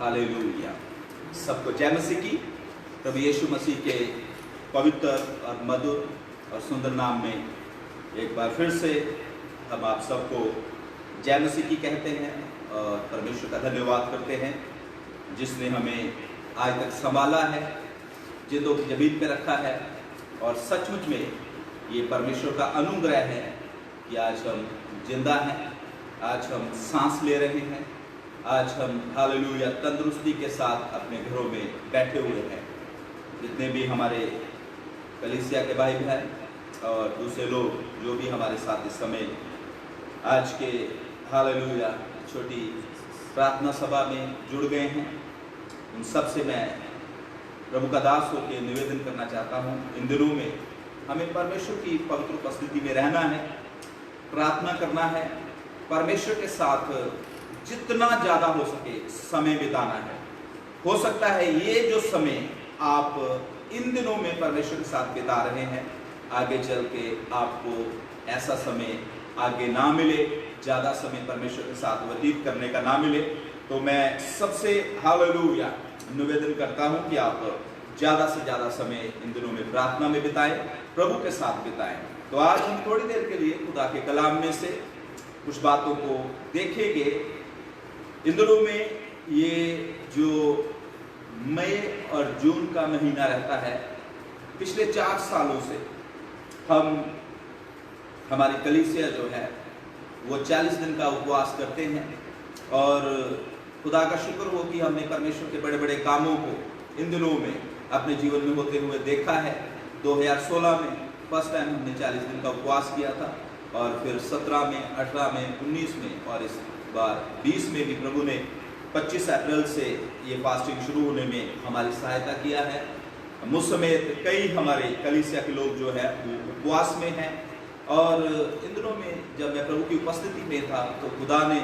Hallelujah. सबको जय मसीह की। प्रभु यीशु मसीह के पवित्र और मधुर और सुंदर नाम में एक बार फिर से हम आप सबको जय मसीह की कहते हैं और परमेश्वर का धन्यवाद करते हैं जिसने हमें आज तक संभाला है, जिंदों की जमीन पे रखा है। और सचमुच में ये परमेश्वर का अनुग्रह है कि आज हम जिंदा हैं, आज हम सांस ले रहे हैं, आज हम हालेलुया तंदुरुस्ती के साथ अपने घरों में बैठे हुए हैं। जितने भी हमारे कलीसिया के भाई बहन और दूसरे लोग जो भी हमारे साथ इस समय आज के हालेलुया छोटी प्रार्थना सभा में जुड़ गए हैं, उन सब से मैं प्रभु का दास होकर निवेदन करना चाहता हूँ। इन दिनों में हमें परमेश्वर की पवित्र उपस्थिति में रहना है, प्रार्थना करना है, परमेश्वर के साथ जितना ज़्यादा हो सके समय बिताना है। हो सकता है ये जो समय आप इन दिनों में परमेश्वर के साथ बिता रहे हैं, आगे चल के आपको ऐसा समय आगे ना मिले, ज़्यादा समय परमेश्वर के साथ व्यतीत करने का ना मिले। तो मैं सबसे हालेलुया निवेदन करता हूँ कि आप ज़्यादा से ज़्यादा समय इन दिनों में प्रार्थना में बिताएं, प्रभु के साथ बिताएं। तो आज हम थोड़ी देर के लिए खुदा के कलाम में से कुछ बातों को देखेंगे। इन दिनों में ये जो मई और जून का महीना रहता है, पिछले 4 सालों से हमारी कलीसिया जो है वो 40 दिन का उपवास करते हैं। और खुदा का शुक्र हो कि हमने परमेश्वर के बड़े बड़े कामों को इन दिनों में अपने जीवन में होते हुए देखा है। 2016 में फर्स्ट टाइम हमने 40 दिन का उपवास किया था, और फिर 17 में, 18 में, 19 में और इस बार 20 में भी प्रभु ने 25 अप्रैल से ये फास्टिंग शुरू होने में हमारी सहायता किया है। मुझ समेत कई हमारे कलीसिया के लोग जो है वो उपवास में हैं। और इन दिनों में जब मैं प्रभु की उपस्थिति में था तो खुदा ने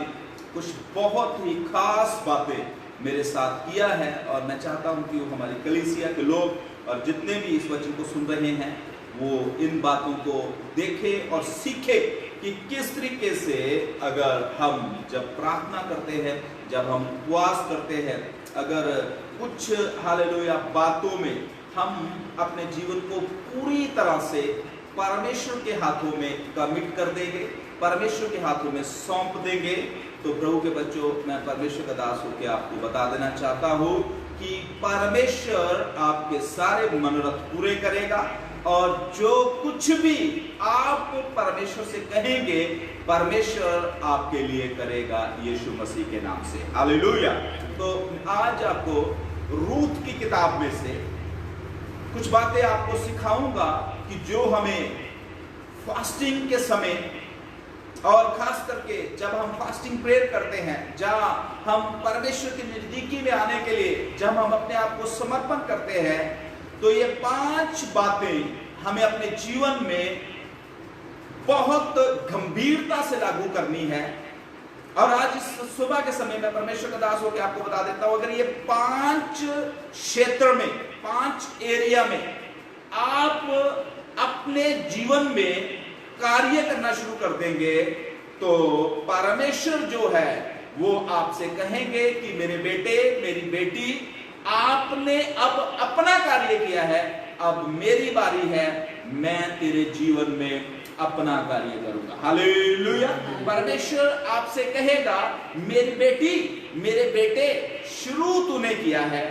कुछ बहुत ही खास बातें मेरे साथ किया है। और मैं चाहता हूँ कि वो हमारी कलीसिया के लोग और जितने भी इस वचन को सुन रहे हैं वो इन बातों को देखें और सीखें कि किस तरीके से अगर हम जब प्रार्थना करते हैं, जब हम उपवास करते हैं, अगर कुछ हालेलुया बातों में हम अपने जीवन को पूरी तरह से परमेश्वर के हाथों में कमिट कर देंगे, परमेश्वर के हाथों में सौंप देंगे, तो प्रभु के बच्चों, मैं परमेश्वर का दास होकर आपको बता देना चाहता हूँ कि परमेश्वर आपके सारे मनोरथ पूरे करेगा। और जो कुछ भी आप परमेश्वर से कहेंगे, परमेश्वर आपके लिए करेगा यीशु मसीह के नाम से। हालेलुया। तो आज आपको रूथ की किताब में से कुछ बातें आपको सिखाऊंगा कि जो हमें फास्टिंग के समय और खास करके जब हम फास्टिंग प्रेयर करते हैं, जहां हम परमेश्वर की नजदीकी में आने के लिए जब हम अपने आप को समर्पण करते हैं, तो ये 5 बातें हमें अपने जीवन में बहुत गंभीरता से लागू करनी है। और आज इस सुबह के समय में परमेश्वर का दास होकर आपको बता देता हूं, अगर ये 5 क्षेत्र में, 5 एरिया में आप अपने जीवन में कार्य करना शुरू कर देंगे, तो परमेश्वर जो है वो आपसे कहेंगे कि मेरे बेटे, मेरी बेटी, आपने अब अपना कार्य किया है, अब मेरी बारी है, मैं तेरे जीवन में अपना कार्य करूंगा। हालेलुया। परमेश्वर आपसे कहेगा, मेरी बेटी, मेरे बेटे, शुरू तूने किया है,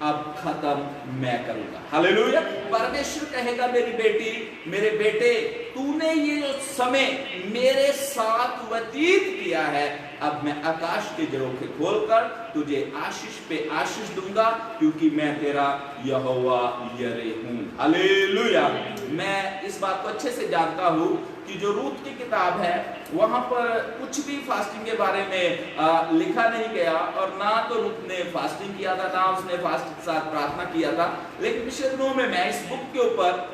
अब खत्म मैं करूंगा। हालेलुया। परमेश्वर कहेगा, मेरी बेटी, मेरे बेटे, तूने ये जो समय मेरे साथ व्यतीत किया है, अब मैं आकाश के झरोखे खोलकर तुझे आशीष पे आशीष दूंगा, क्योंकि मैं तेरा यहोवा यरे हूं। हालेलुया। मैं इस बात को अच्छे से जानता हूं कि जो रूथ की किताब है वहां पर कुछ भी फास्टिंग के बारे में लिखा नहीं गया, और ना तो रूथ ने फास्टिंग किया था, ना उसने फास्ट के साथ प्रार्थना किया था। लेकिन पिछले दिनों में मैं इस बुक के ऊपर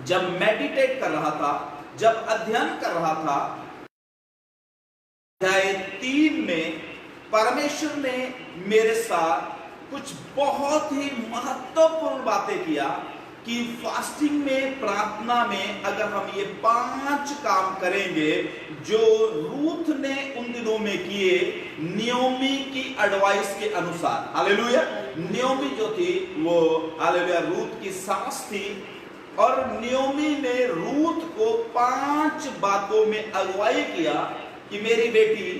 जब मेडिटेट कर रहा था, जब अध्ययन कर रहा था, अध्याय 3 में परमेश्वर ने मेरे साथ कुछ बहुत ही महत्वपूर्ण बातें किया कि फास्टिंग में, प्रार्थना में अगर हम ये 5 काम करेंगे जो रूथ ने उन दिनों में किए, नियोमी की एडवाइस के अनुसार। हालेलुया। नियोमी जो थी वो, हालेलुया, रूथ की सास थी और नियोमी ने रूथ को 5 बातों में अगुवाई किया कि मेरी बेटी,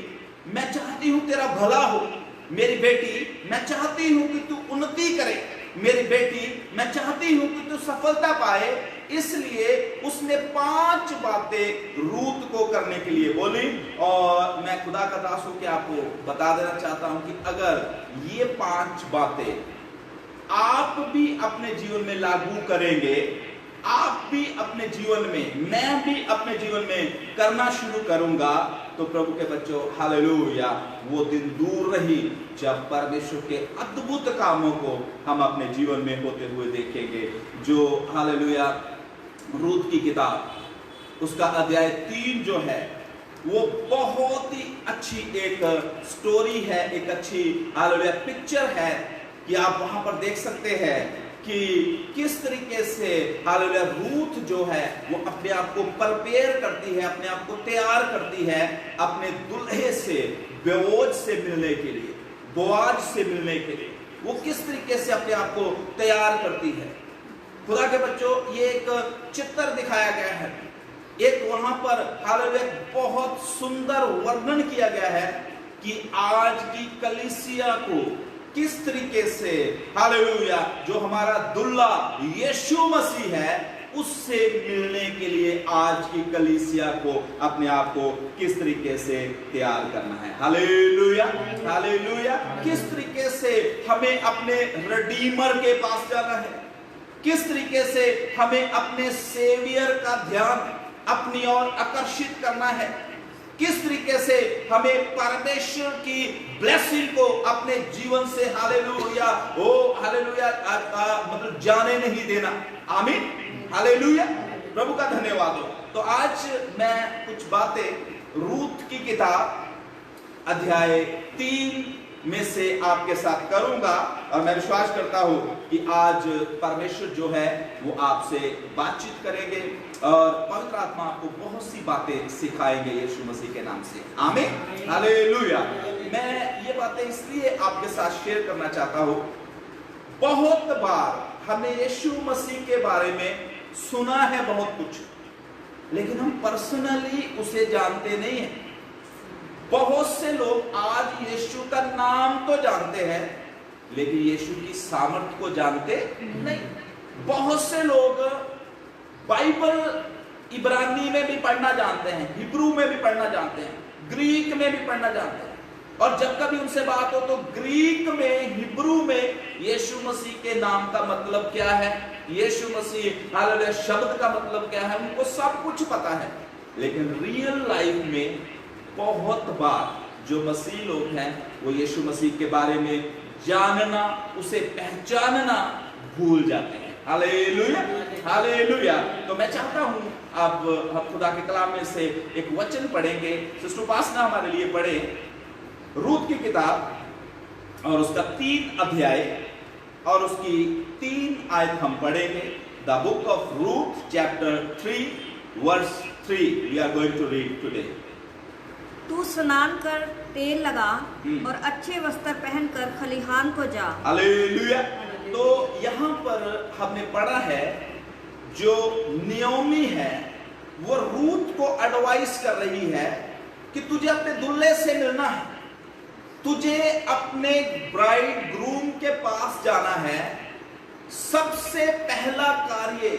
मैं चाहती हूं तेरा भला हो, मेरी बेटी मैं चाहती हूं कि तू उन्नति करे, मेरी बेटी मैं चाहती हूं कि तू सफलता पाए। इसलिए उसने 5 बातें रूथ को करने के लिए बोली। और मैं खुदा का दास हूं कि आपको बता देना चाहता हूं कि अगर ये 5 बातें आप भी अपने जीवन में लागू करेंगे, आप भी अपने जीवन में, मैं भी अपने जीवन में करना शुरू करूंगा, तो प्रभु के बच्चों, हालेलुया, वो दिन दूर रही जब परमेश्वर के अद्भुत कामों को हम अपने जीवन में होते हुए देखेंगे। जो, हालेलुया, रूथ की किताब उसका अध्याय 3 जो है वो बहुत ही अच्छी एक स्टोरी है, एक अच्छी, हालेलुया, पिक्चर है कि आप वहां पर देख सकते हैं कि किस तरीके से, हालेलुया, रूथ जो है वो अपने आप को प्रिपेयर करती है, अपने आप को तैयार करती है अपने दुल्हे से, बोआज से मिलने के लिए, बोआज से मिलने के लिए। वो किस तरीके से अपने आप को तैयार करती है। खुदा के बच्चों, ये एक चित्र दिखाया गया है, एक वहां पर, हालेलुया, बहुत सुंदर वर्णन किया गया है कि आज की कलीसिया को किस तरीके से, हालेलुया, जो हमारा दुल्हा यीशु मसीह है उससे मिलने के लिए आज की कलीसिया को, अपने आप को किस तरीके से तैयार करना है। Hallelujah, hallelujah. किस तरीके से हमें अपने रिडीमर के पास जाना है, किस तरीके से हमें अपने सेवियर का ध्यान अपनी ओर आकर्षित करना है, किस तरीके से हमें परमेश्वर की ब्लेसिंग को अपने जीवन से, हालेलुया, ओ हालेलुया, मतलब जाने नहीं देना। आमीन, हालेलुया, प्रभु का धन्यवाद हो। तो आज मैं कुछ बातें रूथ की किताब अध्याय 3 में से आपके साथ करूंगा और मैं विश्वास करता हूं कि आज परमेश्वर जो है वो आपसे बातचीत करेंगे और पवित्र आत्मा आपको बहुत सी बातें सिखाएंगे यीशु मसीह के नाम से। आमीन, हालेलुया। मैं ये बातें इसलिए आपके साथ शेयर करना चाहता हूं, बहुत बार हमने यीशु मसीह के बारे में सुना है बहुत कुछ, लेकिन हम पर्सनली उसे जानते नहीं हैं। बहुत से लोग आज यीशु का नाम तो जानते हैं लेकिन यीशु की सामर्थ को जानते नहीं। बहुत से लोग बाइबल इब्रानी में भी पढ़ना जानते हैं, हिब्रू में भी पढ़ना जानते हैं, ग्रीक में भी पढ़ना जानते हैं, और जब कभी उनसे बात हो तो ग्रीक में, हिब्रू में यीशु मसीह के नाम का मतलब क्या है, यीशु मसीह, हालेलुया, शब्द का मतलब क्या है, उनको सब कुछ पता है। लेकिन रियल लाइफ में बहुत बार जो मसीह लोग हैं वो यीशु मसीह के बारे में जानना, उसे पहचानना भूल जाते हैं। Hallelujah, hallelujah. तो मैं चाहता हूं अब हम खुदा के कलाम में से एक वचन पढ़ेंगे। सिस्टर उपासना हमारे लिए पढ़े रूथ की किताब और उसका 3 अध्याय और उसकी 3 आयत हम पढ़ेंगे। The book of Ruth chapter 3 verse 3 we are going to read today. तू स्नान कर, तेल लगा और अच्छे वस्त्र पहनकर खलिहान को जा। हालेलुया। तो यहाँ पर हमने पढ़ा है जो नियोमी है वो रूथ को एडवाइस कर रही है कि तुझे अपने दुल्हे से मिलना है, तुझे अपने ब्राइड ग्रूम के पास जाना है। सबसे पहला कार्य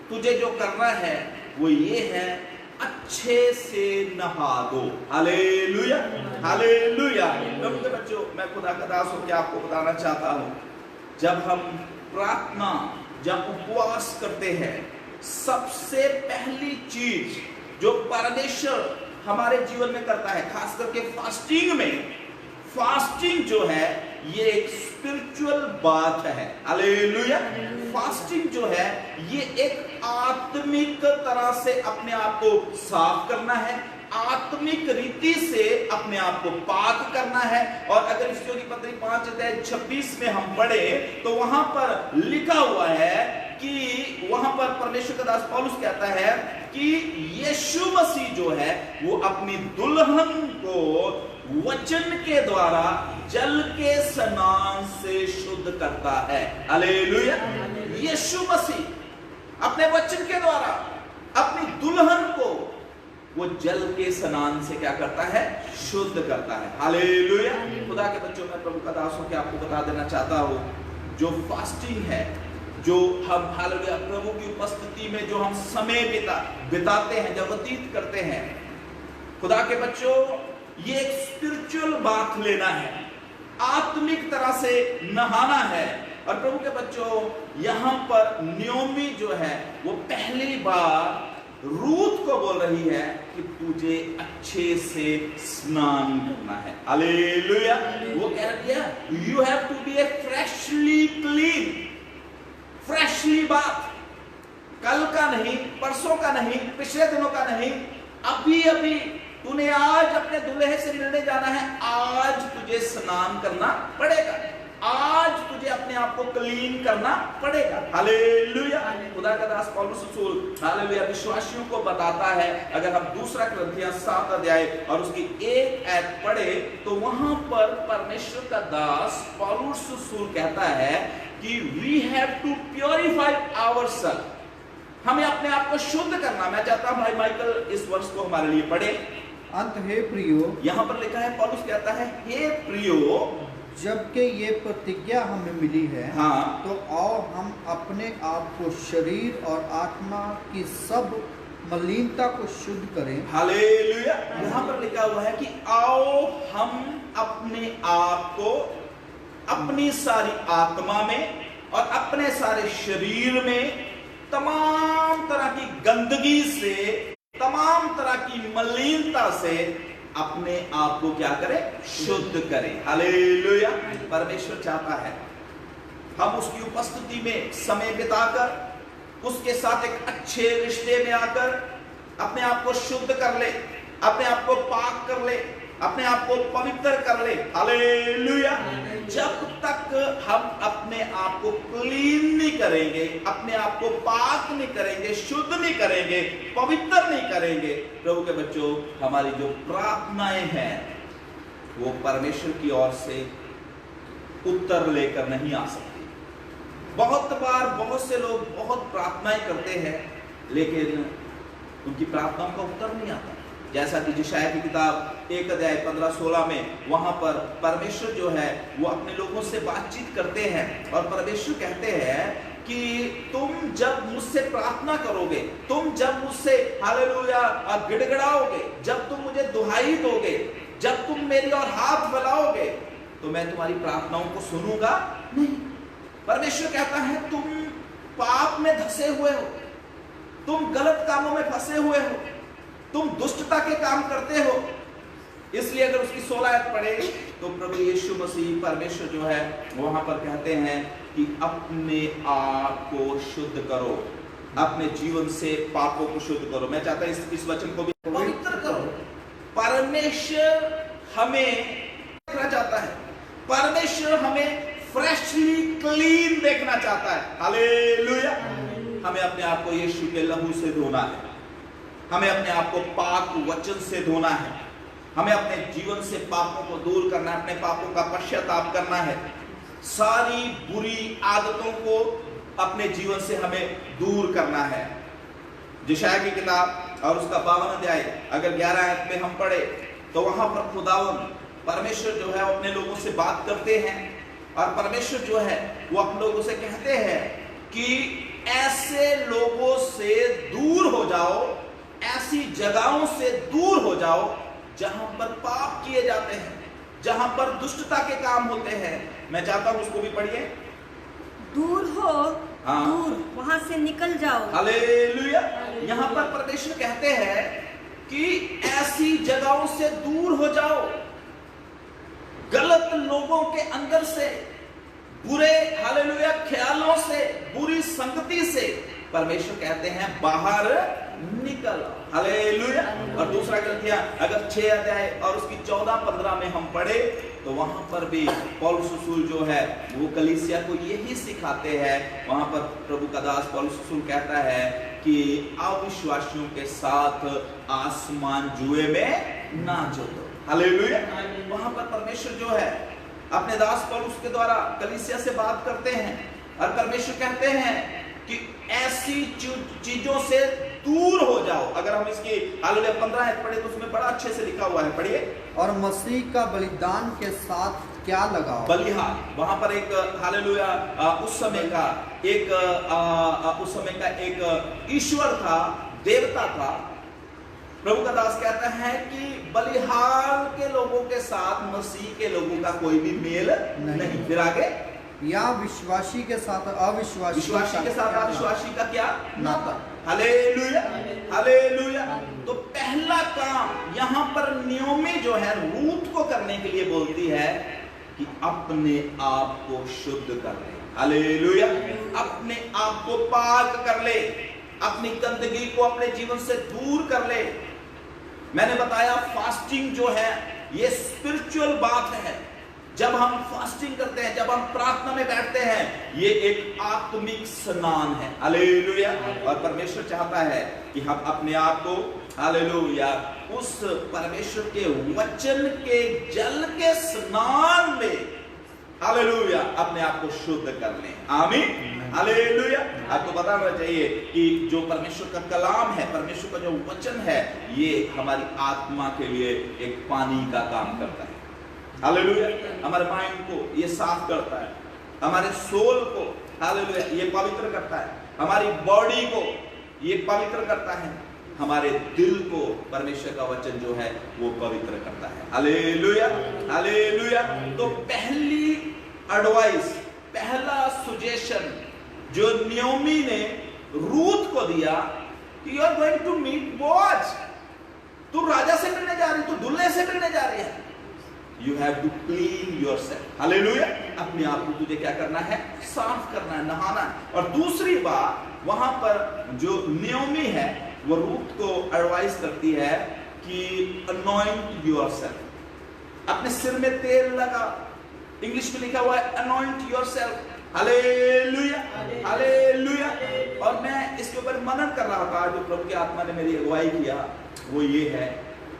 तुझे जो करना है वो ये है, अच्छे से नहा दो। Hallelujah, hallelujah. प्रभु के बच्चों, मैं खुदा का दास होकर आपको बताना चाहता हूं, जब हम प्रार्थना, जब उपवास करते हैं, सबसे पहली चीज जो परमेश्वर हमारे जीवन में करता है, खास करके फास्टिंग में, फास्टिंग जो है ये एक स्पिरिचुअल बात है। हालेलुया। फास्टिंग जो है ये एक आत्मिक तरह से अपने आप को साफ करना है, आत्मिक रीति से अपने आप को पाक करना है। और अगर इफिसियों की पत्री 5 अध्याय 26 में हम पढ़े तो वहां पर लिखा हुआ है कि वहां पर परमेश्वर का दास पौलुस कहता है कि यीशु मसीह जो है वो अपनी दुल्हन को वचन के द्वारा जल के स्नान से शुद्ध करता है। हालेलुया। यीशु मसीह अपने वचन के द्वारा अपनी दुल्हन को वो जल के स्नान से क्या करता है? शुद्ध करता है। हालेलुया। खुदा के बच्चों, मैं प्रभु का दास हूं कि आपको बता देना चाहता हूं, जो फास्टिंग है, जो हम हालेलुया प्रभु की उपस्थिति में जो हम समय बिताते हैं, जब व्यतीत करते हैं, खुदा के बच्चों, ये एक स्पिरिचुअल बात लेना है, आत्मिक तरह से नहाना है। और प्रभु के बच्चों, यहां पर नियोमी जो है वो पहली बार रूत को बोल रही है कि तुझे अच्छे से स्नान करना है। हालेलुया। वो कह रही है you have to be a freshly clean. Freshly बात, कल का नहीं, परसों का नहीं, पिछले दिनों का नहीं, अभी अभी तूने आज अपने दूल्हे से मिलने जाना है, आज तुझे स्नान करना पड़ेगा, आज तुझे अपने आप को क्लीन करना पड़ेगा। हालेलुया। खुदा का दास पौलुस रसूल हालेलुया विश्वासियों को बताता है, अगर हम 2 कुरिन्थियों 7 अध्याय और उसकी 1 आयत पढ़े तो वहां पर परमेश्वर का दास पौलुस रसूल कहता है कि we have to purify ourselves. हमें अपने आप को शुद्ध करना। मैं चाहता हूं भाई माइकल इस वर्ष को हमारे लिए पढ़े। अंत हे प्रियो, यहां पर लिखा है, पौलुस कहता है हे प्रियो, जबकि ये प्रतिज्ञा हमें मिली है, हाँ, तो आओ हम अपने आप को शरीर और आत्मा की सब मलिनता को शुद्ध करें। हालेलुया। यहां पर लिखा हुआ है कि आओ हम अपने आप को अपनी सारी आत्मा में और अपने सारे शरीर में तमाम तरह की गंदगी से, तमाम तरह की मलिनता से अपने आप को क्या करें? शुद्ध करें। हालेलुया। परमेश्वर चाहता है हम उसकी उपस्थिति में समय बिताकर, उसके साथ एक अच्छे रिश्ते में आकर अपने आप को शुद्ध कर ले, अपने आप को पाक कर ले, अपने आप को पवित्र कर ले। हालेलुया। जब तक हम अपने आप को क्लीन नहीं करेंगे, अपने आप को पाक नहीं करेंगे, शुद्ध नहीं करेंगे, पवित्र नहीं करेंगे, प्रभु के बच्चों, हमारी जो प्रार्थनाएं हैं वो परमेश्वर की ओर से उत्तर लेकर नहीं आ सकती। बहुत बार बहुत से लोग बहुत प्रार्थनाएं करते हैं लेकिन उनकी प्रार्थनाओं का उत्तर नहीं आता। जैसा कि यशायाह की किताब 1 अध्याय 15-16 में वहां पर परमेश्वर जो है वो अपने लोगों से बातचीत करते हैं और परमेश्वर कहते हैं कि तुम जब मुझसे प्रार्थना करोगे, तुम जब मुझसे हालेलुया गिड़गिड़ाओगे, जब तुम मुझे दुहाई दोगे, जब तुम मेरी ओर हाथ फैलाओगे, तो मैं तुम्हारी प्रार्थनाओं को सुनूंगा नहीं। परमेश्वर कहता है तुम पाप में धंसे हुए हो, तुम गलत कामों में फंसे हुए हो, तुम दुष्टता के काम करते हो। इसलिए अगर उसकी 16 आयत पढ़े तो प्रभु यीशु मसीह परमेश्वर जो है वहां पर कहते हैं कि अपने आप को शुद्ध करो, अपने जीवन से पापों को शुद्ध करो। मैं चाहता हूं इस वचन को भी पवित्र करो। परमेश्वर हमें देखना चाहता है, परमेश्वर हमें फ्रेशली क्लीन देखना चाहता है। हालेलुया। हमें अपने आप को यीशु के लहू से धोना है, हमें अपने आप को पाक वचन से धोना है, हमें अपने जीवन से पापों को दूर करना है, अपने पापों का पश्चाताप करना है, सारी बुरी आदतों को अपने जीवन से हमें दूर करना है। यशायाह की किताब और उसका 52 अध्याय अगर 11 आयत में हम पढ़े तो वहां पर खुदावंद परमेश्वर जो है अपने लोगों से बात करते हैं और परमेश्वर जो है वो अपने लोगों से कहते हैं कि ऐसे लोगों से दूर हो जाओ, ऐसी जगहों से दूर हो जाओ जहां पर पाप किए जाते हैं, जहां पर दुष्टता के काम होते हैं। मैं चाहता हूं उसको भी पढ़िए। दूर हो, हाँ, दूर, वहां से निकल जाओ। हालेलुया। यहां पर परमेश्वर कहते हैं कि ऐसी जगहों से दूर हो जाओ, गलत लोगों के अंदर से, बुरे हालेलुया ख्यालों से, बुरी संगति से परमेश्वर कहते हैं बाहर निकल। हालेलुया। और 2 कुरिन्थियों अगर 6 अध्याय और उसकी 14-15 में हम पढ़े तो वहां पर भी पौलुस रसूल जो है वो कलीसिया को यही सिखाते हैं। वहां पर प्रभु का दास पौलुस रसूल कहता है कि अविश्वासियों के साथ आसमान जुए में ना जोतो। हालेलुया। वहां पर परमेश्वर जो है अपने दास पौलुस के द्वारा कलीसिया से बात करते हैं और परमेश्वर कहते हैं कि ऐसी चीजों से दूर हो जाओ। अगर हम इसकी हालेलुया 15 आयत पढ़े तो उसमें बड़ा अच्छे से लिखा हुआ है, पढ़िए। और मसीह का बलिदान के साथ क्या लगाओ? बलिहार। वहां पर एक हालेलुया उस समय का एक ईश्वर था, देवता था। प्रभु का दास कहता है कि बलिहार के लोगों के साथ मसीह के लोगों का कोई भी मेल नहीं। फिर आगे, या विश्वासी के साथ अविश्वासी, विश्वासी के साथ अविश्वासी का क्या नाता। Hallelujah, hallelujah. तो पहला काम यहाँ पर नियोमी जो है रूथ को करने के लिए बोलती है कि अपने आप को शुद्ध कर ले। हालेलुया। अपने आप को पाक कर ले, अपनी गंदगी को अपने जीवन से दूर कर ले। मैंने बताया फास्टिंग जो है ये स्पिरिचुअल बात है। जब हम फास्टिंग करते हैं, जब हम प्रार्थना में बैठते हैं, ये एक आत्मिक स्नान है। हालेलुया। और परमेश्वर चाहता है कि हम अपने आप को हालेलुया उस परमेश्वर के वचन के जल के स्नान में हालेलुया अपने आप को शुद्ध कर लें। आमीन। हालेलुया। आपको पता होना चाहिए कि जो परमेश्वर का कलाम है, परमेश्वर का जो वचन है, ये हमारी आत्मा के लिए एक पानी का काम करता है। हालेलुया। हमारे माइंड को ये साफ करता है, हमारे सोल को हालेलुया ये पवित्र करता है, हमारी बॉडी को ये पवित्र करता है, हमारे दिल को परमेश्वर का वचन जो है वो पवित्र करता है। Hallelujah, hallelujah. तो पहली एडवाइस, पहला सजेशन जो नियोमी ने रूथ को दिया कि you are going to meet Boaz. तू राजा से मिलने जा रही, तू दूल्हे से मिलने जा रही है। You have to clean yourself. Hallelujah. अपने आप को तुझे क्या करना है? साफ करना है, नहाना है। और दूसरी बात, वहां पर जो नियोमी है वो रूथ को एडवाइस करती है कि anoint yourself, अपने सिर में तेल लगा। इंग्लिश में लिखा हुआ है anoint yourself। Hallelujah, hallelujah. और मैं इसके ऊपर मनन कर रहा था, जो प्रभु की आत्मा ने मेरी अगुवाई किया वो ये है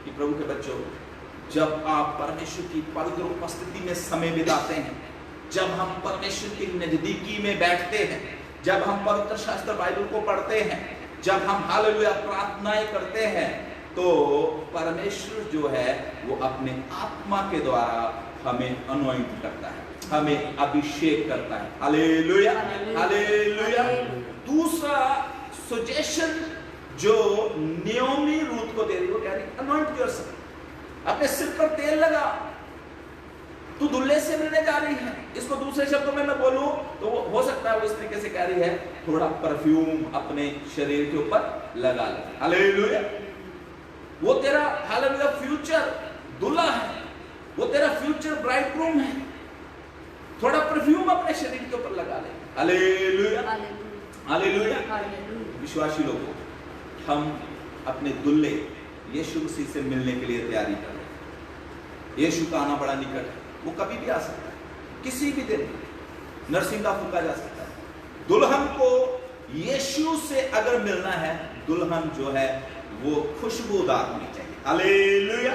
कि प्रभु के बच्चों, जब आप परमेश्वर की पवित्र उपस्थिति में समय बिताते हैं, जब हम परमेश्वर की नजदीकी में बैठते हैं, जब हम पवित्र शास्त्र बाइबल को पढ़ते हैं, जब हम हालेलुया प्रार्थनाएं करते हैं, तो परमेश्वर जो है वो अपने आत्मा के द्वारा हमें अनॉइंट करता है, हमें अभिषेक करता है। Hallelujah, hallelujah. दूसरा सजेशन जो नियोमी रूथ को दे रही, वो कह रही अनॉइंट योरसेल्फ, अपने सिर पर तेल लगा। तू दूल्हे से मिलने जा रही है। इसको दूसरे शब्दों में मैं बोलूं तो हो सकता है वो इस तरीके से कह रही है, थोड़ा परफ्यूम अपने शरीर के ऊपर लगा ले। हालेलुया। वो तेरा हालेलुया फ्यूचर दूल्हा है, वो तेरा फ्यूचर ब्राइडग्रूम है। थोड़ा परफ्यूम अपने शरीर के ऊपर लगा ले। Hallelujah, hallelujah. विश्वासी लोगों, हम अपने दूल्हे यीशु मसीह से मिलने के लिए तैयारी कर रहे हैं। यीशु का आना बड़ा निकट है, वो कभी भी आ सकता है, किसी भी दिन नरसिंगा फूका जा सकता है। दुल्हन को यीशु से अगर मिलना है, दुल्हन जो है वो खुशबूदार होनी चाहिए। हालेलुया।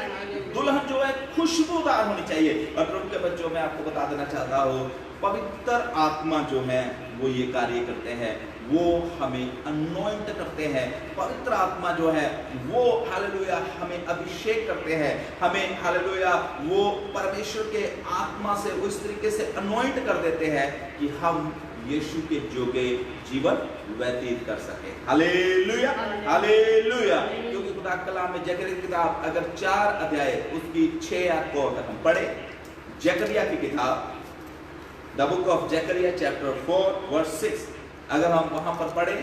दुल्हन जो है खुशबूदार होनी चाहिए। और प्रभु के बच्चों, मैं आपको बता देना चाहता हूँ, पवित्र आत्मा जो है वो ये कार्य करते हैं, वो हमें अनॉइंट करते हैं। पवित्र आत्मा जो है वो हालेलुया हमें अभिषेक करते हैं, हमें हालेलुया वो परमेश्वर के आत्मा से उस तरीके से अनॉइंट कर देते हैं कि हम यीशु के जोगे जीवन व्यतीत कर सके। Hallelujah, hallelujah. क्योंकि खुदा कलाम में जकरिया की किताब अगर 4 अध्याय उसकी 6 आयत को अगर हम पढ़े, जकरिया की किताब the book of Zechariah chapter 4 verse 6 अगर हम वहां पर पढ़े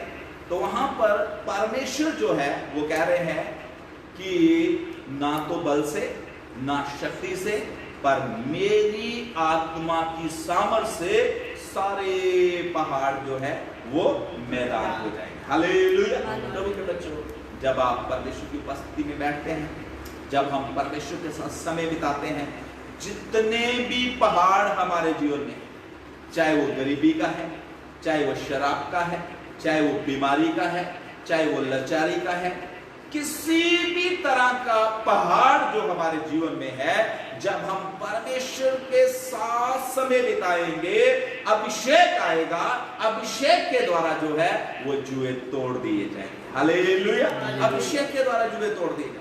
तो वहां पर परमेश्वर जो है वो कह रहे हैं कि ना तो बल से ना शक्ति से, पर मेरी आत्मा की सामर्थ्य से सारे पहाड़ जो है वो मैदान हो जाएंगे। हालेलुया। प्रभु के बच्चों, जब आप परमेश्वर की उपस्थिति में बैठते हैं, जब हम परमेश्वर के साथ समय बिताते हैं, जितने भी पहाड़ हमारे जीवन में, चाहे वो गरीबी का है, चाहे वो शराब का है, चाहे वो बीमारी का है, चाहे वो लाचारी का है, किसी भी तरह का पहाड़ जो हमारे जीवन में है, जब हम परमेश्वर के साथ समय बिताएंगे, अभिषेक आएगा, अभिषेक के द्वारा जो है वो जुए तोड़ दिए जाएंगे। हालेलुया। अभिषेक के द्वारा जुए तोड़ दिए जाएंगे।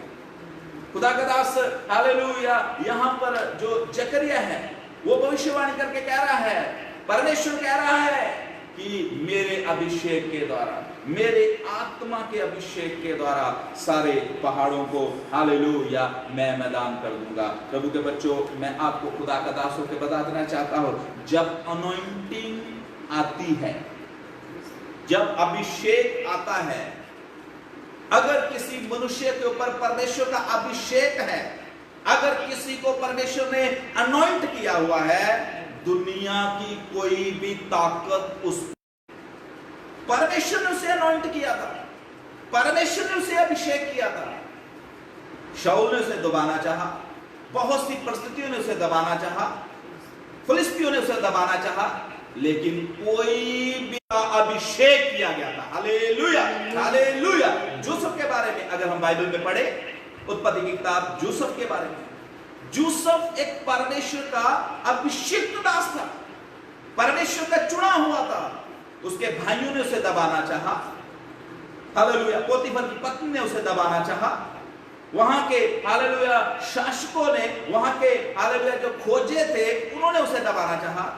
खुदा का दास हालेलुया यहाँ पर जो जकरिया है वो भविष्यवाणी करके कह रहा है, परमेश्वर कह रहा है कि मेरे अभिषेक के द्वारा, मेरे आत्मा के अभिषेक के द्वारा सारे पहाड़ों को हालेलुया मैं मैदान कर दूंगा। प्रभु के बच्चों, मैं आपको खुदा का दास होकर बता देना चाहता हूं, जब अनॉइंटिंग आती है, जब अभिषेक आता है, अगर किसी मनुष्य के ऊपर परमेश्वर का अभिषेक है, अगर किसी को परमेश्वर ने अनॉइंट किया हुआ है, दुनिया की कोई भी ताकत उस, परमेश्वर ने उसे अनॉइंट किया था, परमेश्वर ने उसे अभिषेक किया था। शाऊल ने उसे दबाना चाहा, बहुत सी परिस्थितियों ने उसे दबाना चाहा, फिलिस्तियों ने उसे दबाना चाहा, लेकिन कोई भी अभिषेक किया गया था। Hallelujah, hallelujah. यूसुफ के बारे में अगर हम बाइबल में पढ़े, उत्पत्ति की किताब, यूसुफ के बारे में, यूसुफ एक परमेश्वर का अभिषिक्त दास था, परमेश्वर का चुना हुआ था। उसके भाइयों ने उसे दबाना चाहा, हालेलुया। पोतीफर की पत्नी ने उसे दबाना चाहा, वहां के हालेलुया शासकों ने, वहां के हालेलुया जो खोजे थे, उन्होंने उसे दबाना चाहा,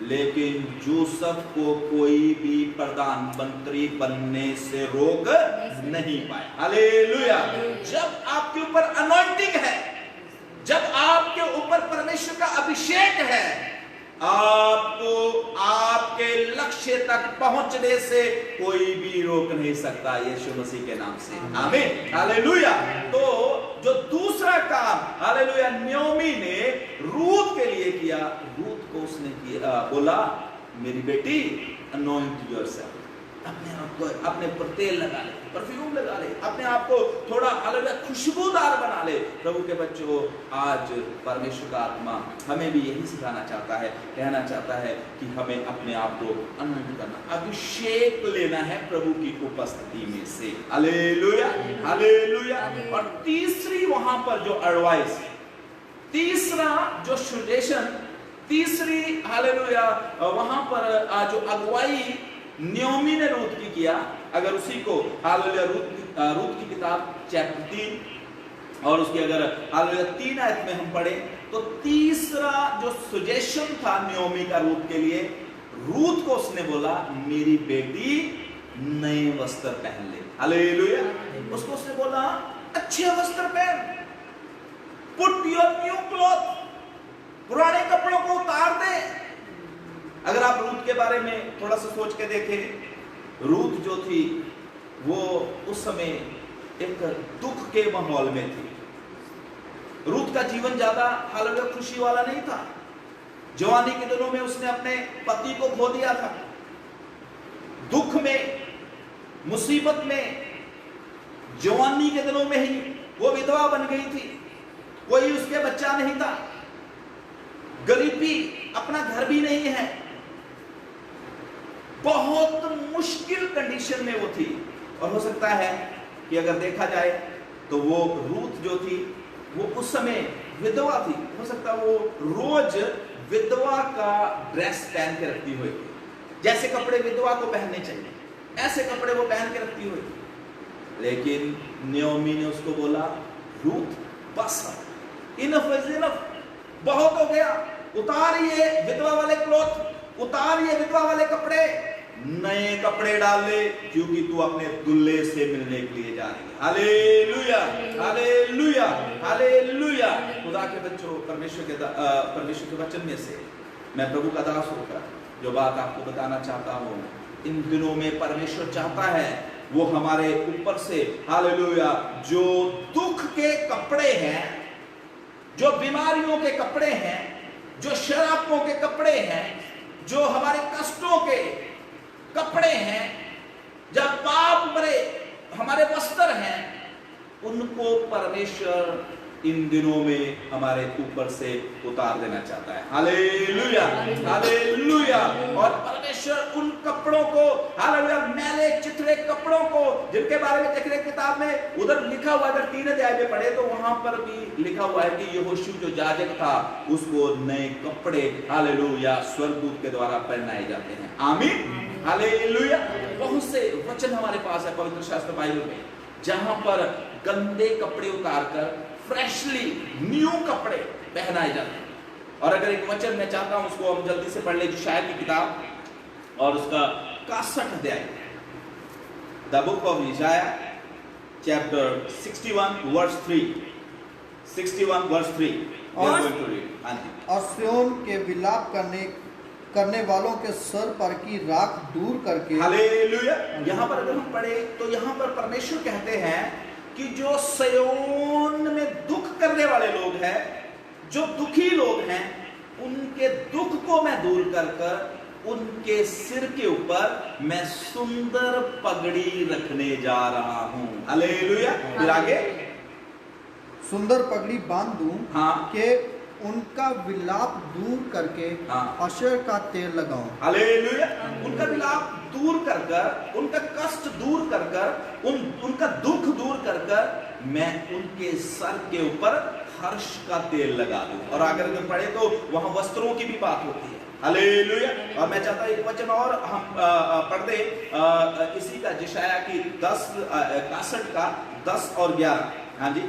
लेकिन यूसुफ को कोई भी प्रधानमंत्री बनने से रोक नहीं पाए। हालेलुया। जब आपके ऊपर अनॉइंटिंग है, जब आपके ऊपर परमेश्वर का अभिषेक है, आपको आपके लक्ष्य तक पहुंचने से कोई भी रोक नहीं सकता, यीशु मसीह के नाम से। आमीन, हालेलुया। तो जो दूसरा काम हालेलुया नयोमी ने रूथ के लिए किया, रूथ को उसने किया, बोला मेरी बेटी अनॉइंट योरसेल्फ, अपने आप को, अपने पर तेल लगा ले, परफ्यूम लगा ले, अपने आप को थोड़ा हालेलुया खुशबूदार बना ले। प्रभु के बच्चों, आज परमेश्वर का आत्मा हमें भी यही सिखाना चाहता है, कहना चाहता है कि हमें अपने आप को अनॉइंट करना, अभिषेक लेना है प्रभु की उपस्थिति में से। Hallelujah, hallelujah. और तीसरी वहां पर जो एडवाइस, तीसरा जो सजेशन, तीसरी हालेलुया वहां पर जो अगुवाई नयोमी ने रूथ की किया, अगर उसी को हालेलुया रूथ की किताब चैप्टर 3 और उसकी अगर हालेलुया 3 आयत में हम पढ़े, तो तीसरा जो सजेशन था नयोमी का रूथ के लिए, रूथ को उसने बोला मेरी बेटी नए वस्त्र पहन ले। हालेलुया। उसको उसने बोला अच्छे वस्त्र पहन, पुट योर न्यू क्लॉथ, पुराने कपड़ों को उतार दे। अगर आप रूथ के बारे में थोड़ा सा सोच के देखें, रूथ जो थी वो उस समय एक दुख के माहौल में थी। रूथ का जीवन ज्यादा हालेलुया खुशी वाला नहीं था। जवानी के दिनों में उसने अपने पति को खो दिया था, दुख में, मुसीबत में, जवानी के दिनों में ही वो विधवा बन गई थी, कोई उसके बच्चा नहीं था, गरीबी, अपना घर भी नहीं है, बहुत मुश्किल कंडीशन में वो थी। और हो सकता है कि अगर देखा जाए तो वो रूथ जो थी वो उस समय विधवा थी, हो सकता है वो रोज विधवा का ड्रेस पहन के रखती हुई, जैसे कपड़े विधवा को पहनने चाहिए ऐसे कपड़े वो पहन के रखती हुई। लेकिन नयोमी ने उसको बोला रूथ बस, इनफ इज इनफ, बहुत हो गया, उतार ये विधवा वाले क्लॉथ, उतार ये विधवा वाले कपड़े, नए कपड़े डाल ले, क्योंकि तू अपने दुल्हे से मिलने के लिए जा रही है। Hallelujah, hallelujah, hallelujah. खुदा के बच्चों, परमेश्वर के वचन में से मैं प्रभु का दास होकर जो बात आपको बताना चाहता हूँ, इन दिनों में परमेश्वर चाहता है वो हमारे ऊपर से हालेलुया जो दुख के कपड़े हैं, जो बीमारियों के कपड़े हैं, जो शराबों के कपड़े हैं, जो हमारे कष्टों के कपड़े हैं, जब पाप भरे हमारे वस्त्र हैं, उनको परमेश्वर इन दिनों में हमारे ऊपर से उतार देना चाहता है। Hallelujah, hallelujah. और परमेश्वर उन कपड़ों को, हालेलुया, मैले चिथड़े कपड़ों को, जिनके बारे में देख रहे किताब में उधर लिखा हुआ, अगर 3 अध्याय में पढ़े तो वहां पर भी लिखा हुआ है कि यहोशू जो याजक था उसको नए कपड़े, हालेलुया, स्वर्गदूत के द्वारा पहनाए जाते हैं। आमीन, हालेलुया। बहुत से वचन हमारे पास है पवित्र शास्त्र बाइबल में जहां पर गंदे कपड़े उतारकर फ्रेशली न्यू कपड़े पहनाए जाते हैं। और अगर एक वचन मैं चाहता हूं उसको हम जल्दी से पढ़ ले, यशायाह की किताब और उसका 61 अध्याय, द बुक ऑफ यशायाह chapter 61 verse 3, 61 verse 3 we are going to read। हाँ जी। और सिय्योन के विलाप करने वालों के सर पर की राख दूर करके, हालेलुया। यहाँ पर अगर हम पढ़े तो यहाँ पर परमेश्वर कहते हैं कि जो सिय्योन में दुख करने वाले लोग हैं, जो दुखी लोग हैं, उनके दुख को मैं दूर कर कर उनके सिर के ऊपर मैं सुंदर पगड़ी रखने जा रहा हूं। हालेलुया। फिर आगे, सुंदर पगड़ी बांध दूं, हाँ, कि उनका विलाप दूर करके हाँ, अशर का तेल लगाऊं। हालेलुया। उनका विलाप दूर कर कर, उनका कष्ट दूर कर कर, उनका दुख दूर कर कर मैं उनके सर के ऊपर हर्ष का तेल लगा दूं। और अगर पढ़े तो वहां वस्त्रों की भी बात होती है। हालेलुया। और मैं चाहता हूं एक वचन और हम पढ़ दे इसी का, यशायाह की 61 का 10 और 11। हाँ जी।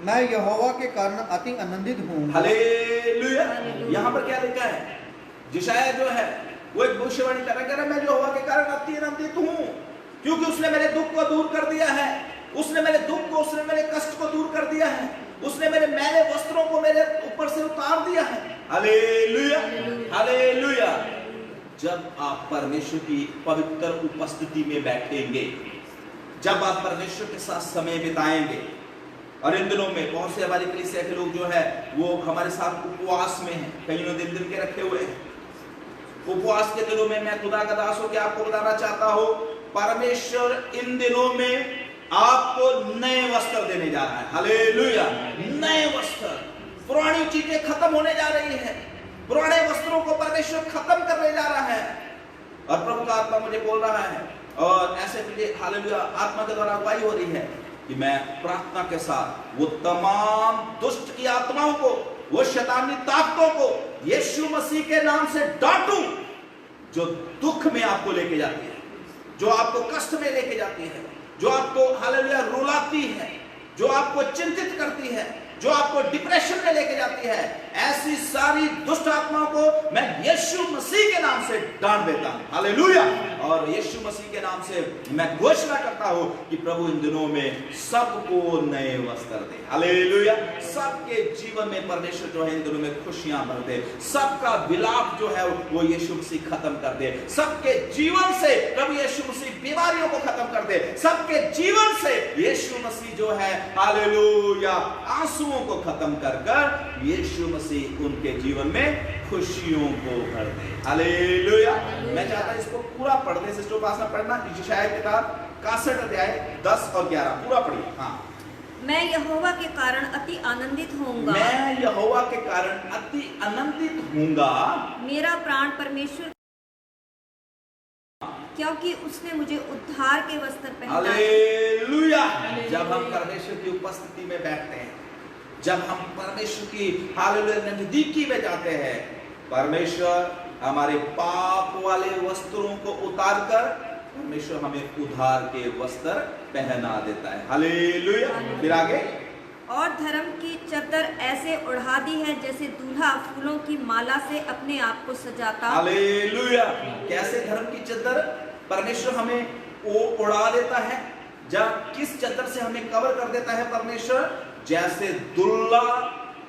मैं यहोवा के कारण अति आनंदित हूँ। हालेलुया। यहाँ पर क्या लिखा है? यशायाह जो है वो एक भविष्यवाणी कर रहा है, मैं यहोवा के कारण अति आनंदित हूँ क्योंकि उसने मेरे दुख को दूर कर दिया है, उसने मेरे दुख को, उसने मेरे कष्ट को दूर कर दिया है, उसने मेरे मैले वस्त्रों को मेरे ऊपर से उतार दिया है। Hallelujah, hallelujah. जब आप परमेश्वर की पवित्र उपस्थिति में बैठेंगे, जब आप परमेश्वर के साथ समय बिताएंगे, और इन दिनों में बहुत से हमारे कलीसिया के लोग जो है वो हमारे साथ उपवास में हैं, कईयों दिन के रखे हुए हैं। उपवास के दिनों में मैं खुदा का दास होकर आपको बताना चाहता हूं, परमेश्वर इन दिनों में आपको नए वस्त्र देने जा रहा है। हालेलुया। नए वस्त्र, पुरानी चीजें खत्म होने जा रही है, पुराने वस्त्रों को परमेश्वर खत्म करने जा रहा है। और प्रभु का आत्मा मुझे बोल रहा है, और ऐसे मुझे हालेलुया आत्मा के द्वारा अगुवाई हो रही है कि मैं प्रार्थना के साथ वो तमाम दुष्ट की आत्माओं को, वो शैतानी ताकतों को यीशु मसीह के नाम से डांटूं, जो दुख में आपको लेके जाती है, जो आपको कष्ट में लेके जाती है, जो आपको हालेलुया रुलाती है, जो आपको चिंतित करती है, जो आपको डिप्रेशन में लेके जाती है, ऐसी सारी दुष्ट आत्माओं को मैं यीशु मसीह के नाम से डांट देता हूं। हालेलुया। और यीशु मसीह के नाम से मैं घोषणा करता हूं कि प्रभु इन दिनों में सबको नए वस्त्र दे। हालेलुया। सबके जीवन में परमेश्वर जो है इन दिनों में खुशियां भर दे, सबका विलाप जो है वो यीशु मसीह खत्म कर दे, सबके जीवन से प्रभु यीशु मसीह बीमारियों को खत्म कर दे, सबके जीवन से यीशु मसीह जो है हालेलुया आंसुओं को खत्म कर कर यीशु मसीह उनके जीवन में खुशियों को भर दे। हालेलुया। मैं चाहता हूं इसको पूरा पढ़ने से जो भाषा पढ़ना, यशायाह की किताब 61 अध्याय 10 और 11 पूरा पढ़िए। हाँ। मैं यहोवा के कारण अति आनंदित होऊंगा, मैं यहोवा के कारण अति आनंदित होऊंगा, मेरा प्राण परमेश्वर, क्योंकि उसने मुझे उद्धार के वस्त्र पहनाए। हालेलुया। जब हम परमेश्वर की उपस्थिति में बैठते हैं, जब हम परमेश्वर की हालेलुया नजदीकी में जाते हैं, परमेश्वर हमारे पाप वाले वस्त्रों को उतारकर परमेश्वर हमें उद्धार के वस्त्र पहना देता है। हालेलुया। फिर आगे, और धर्म की चद्दर ऐसे उड़ा दी है जैसे दूल्हा फूलों की माला से अपने आप को सजाता। हालेलुया। कैसे धर्म की चद्दर परमेश्वर हमें वो उड़ा देता है, जब किस चद्दर से हमें कवर कर देता है परमेश्वर, जैसे दूल्हा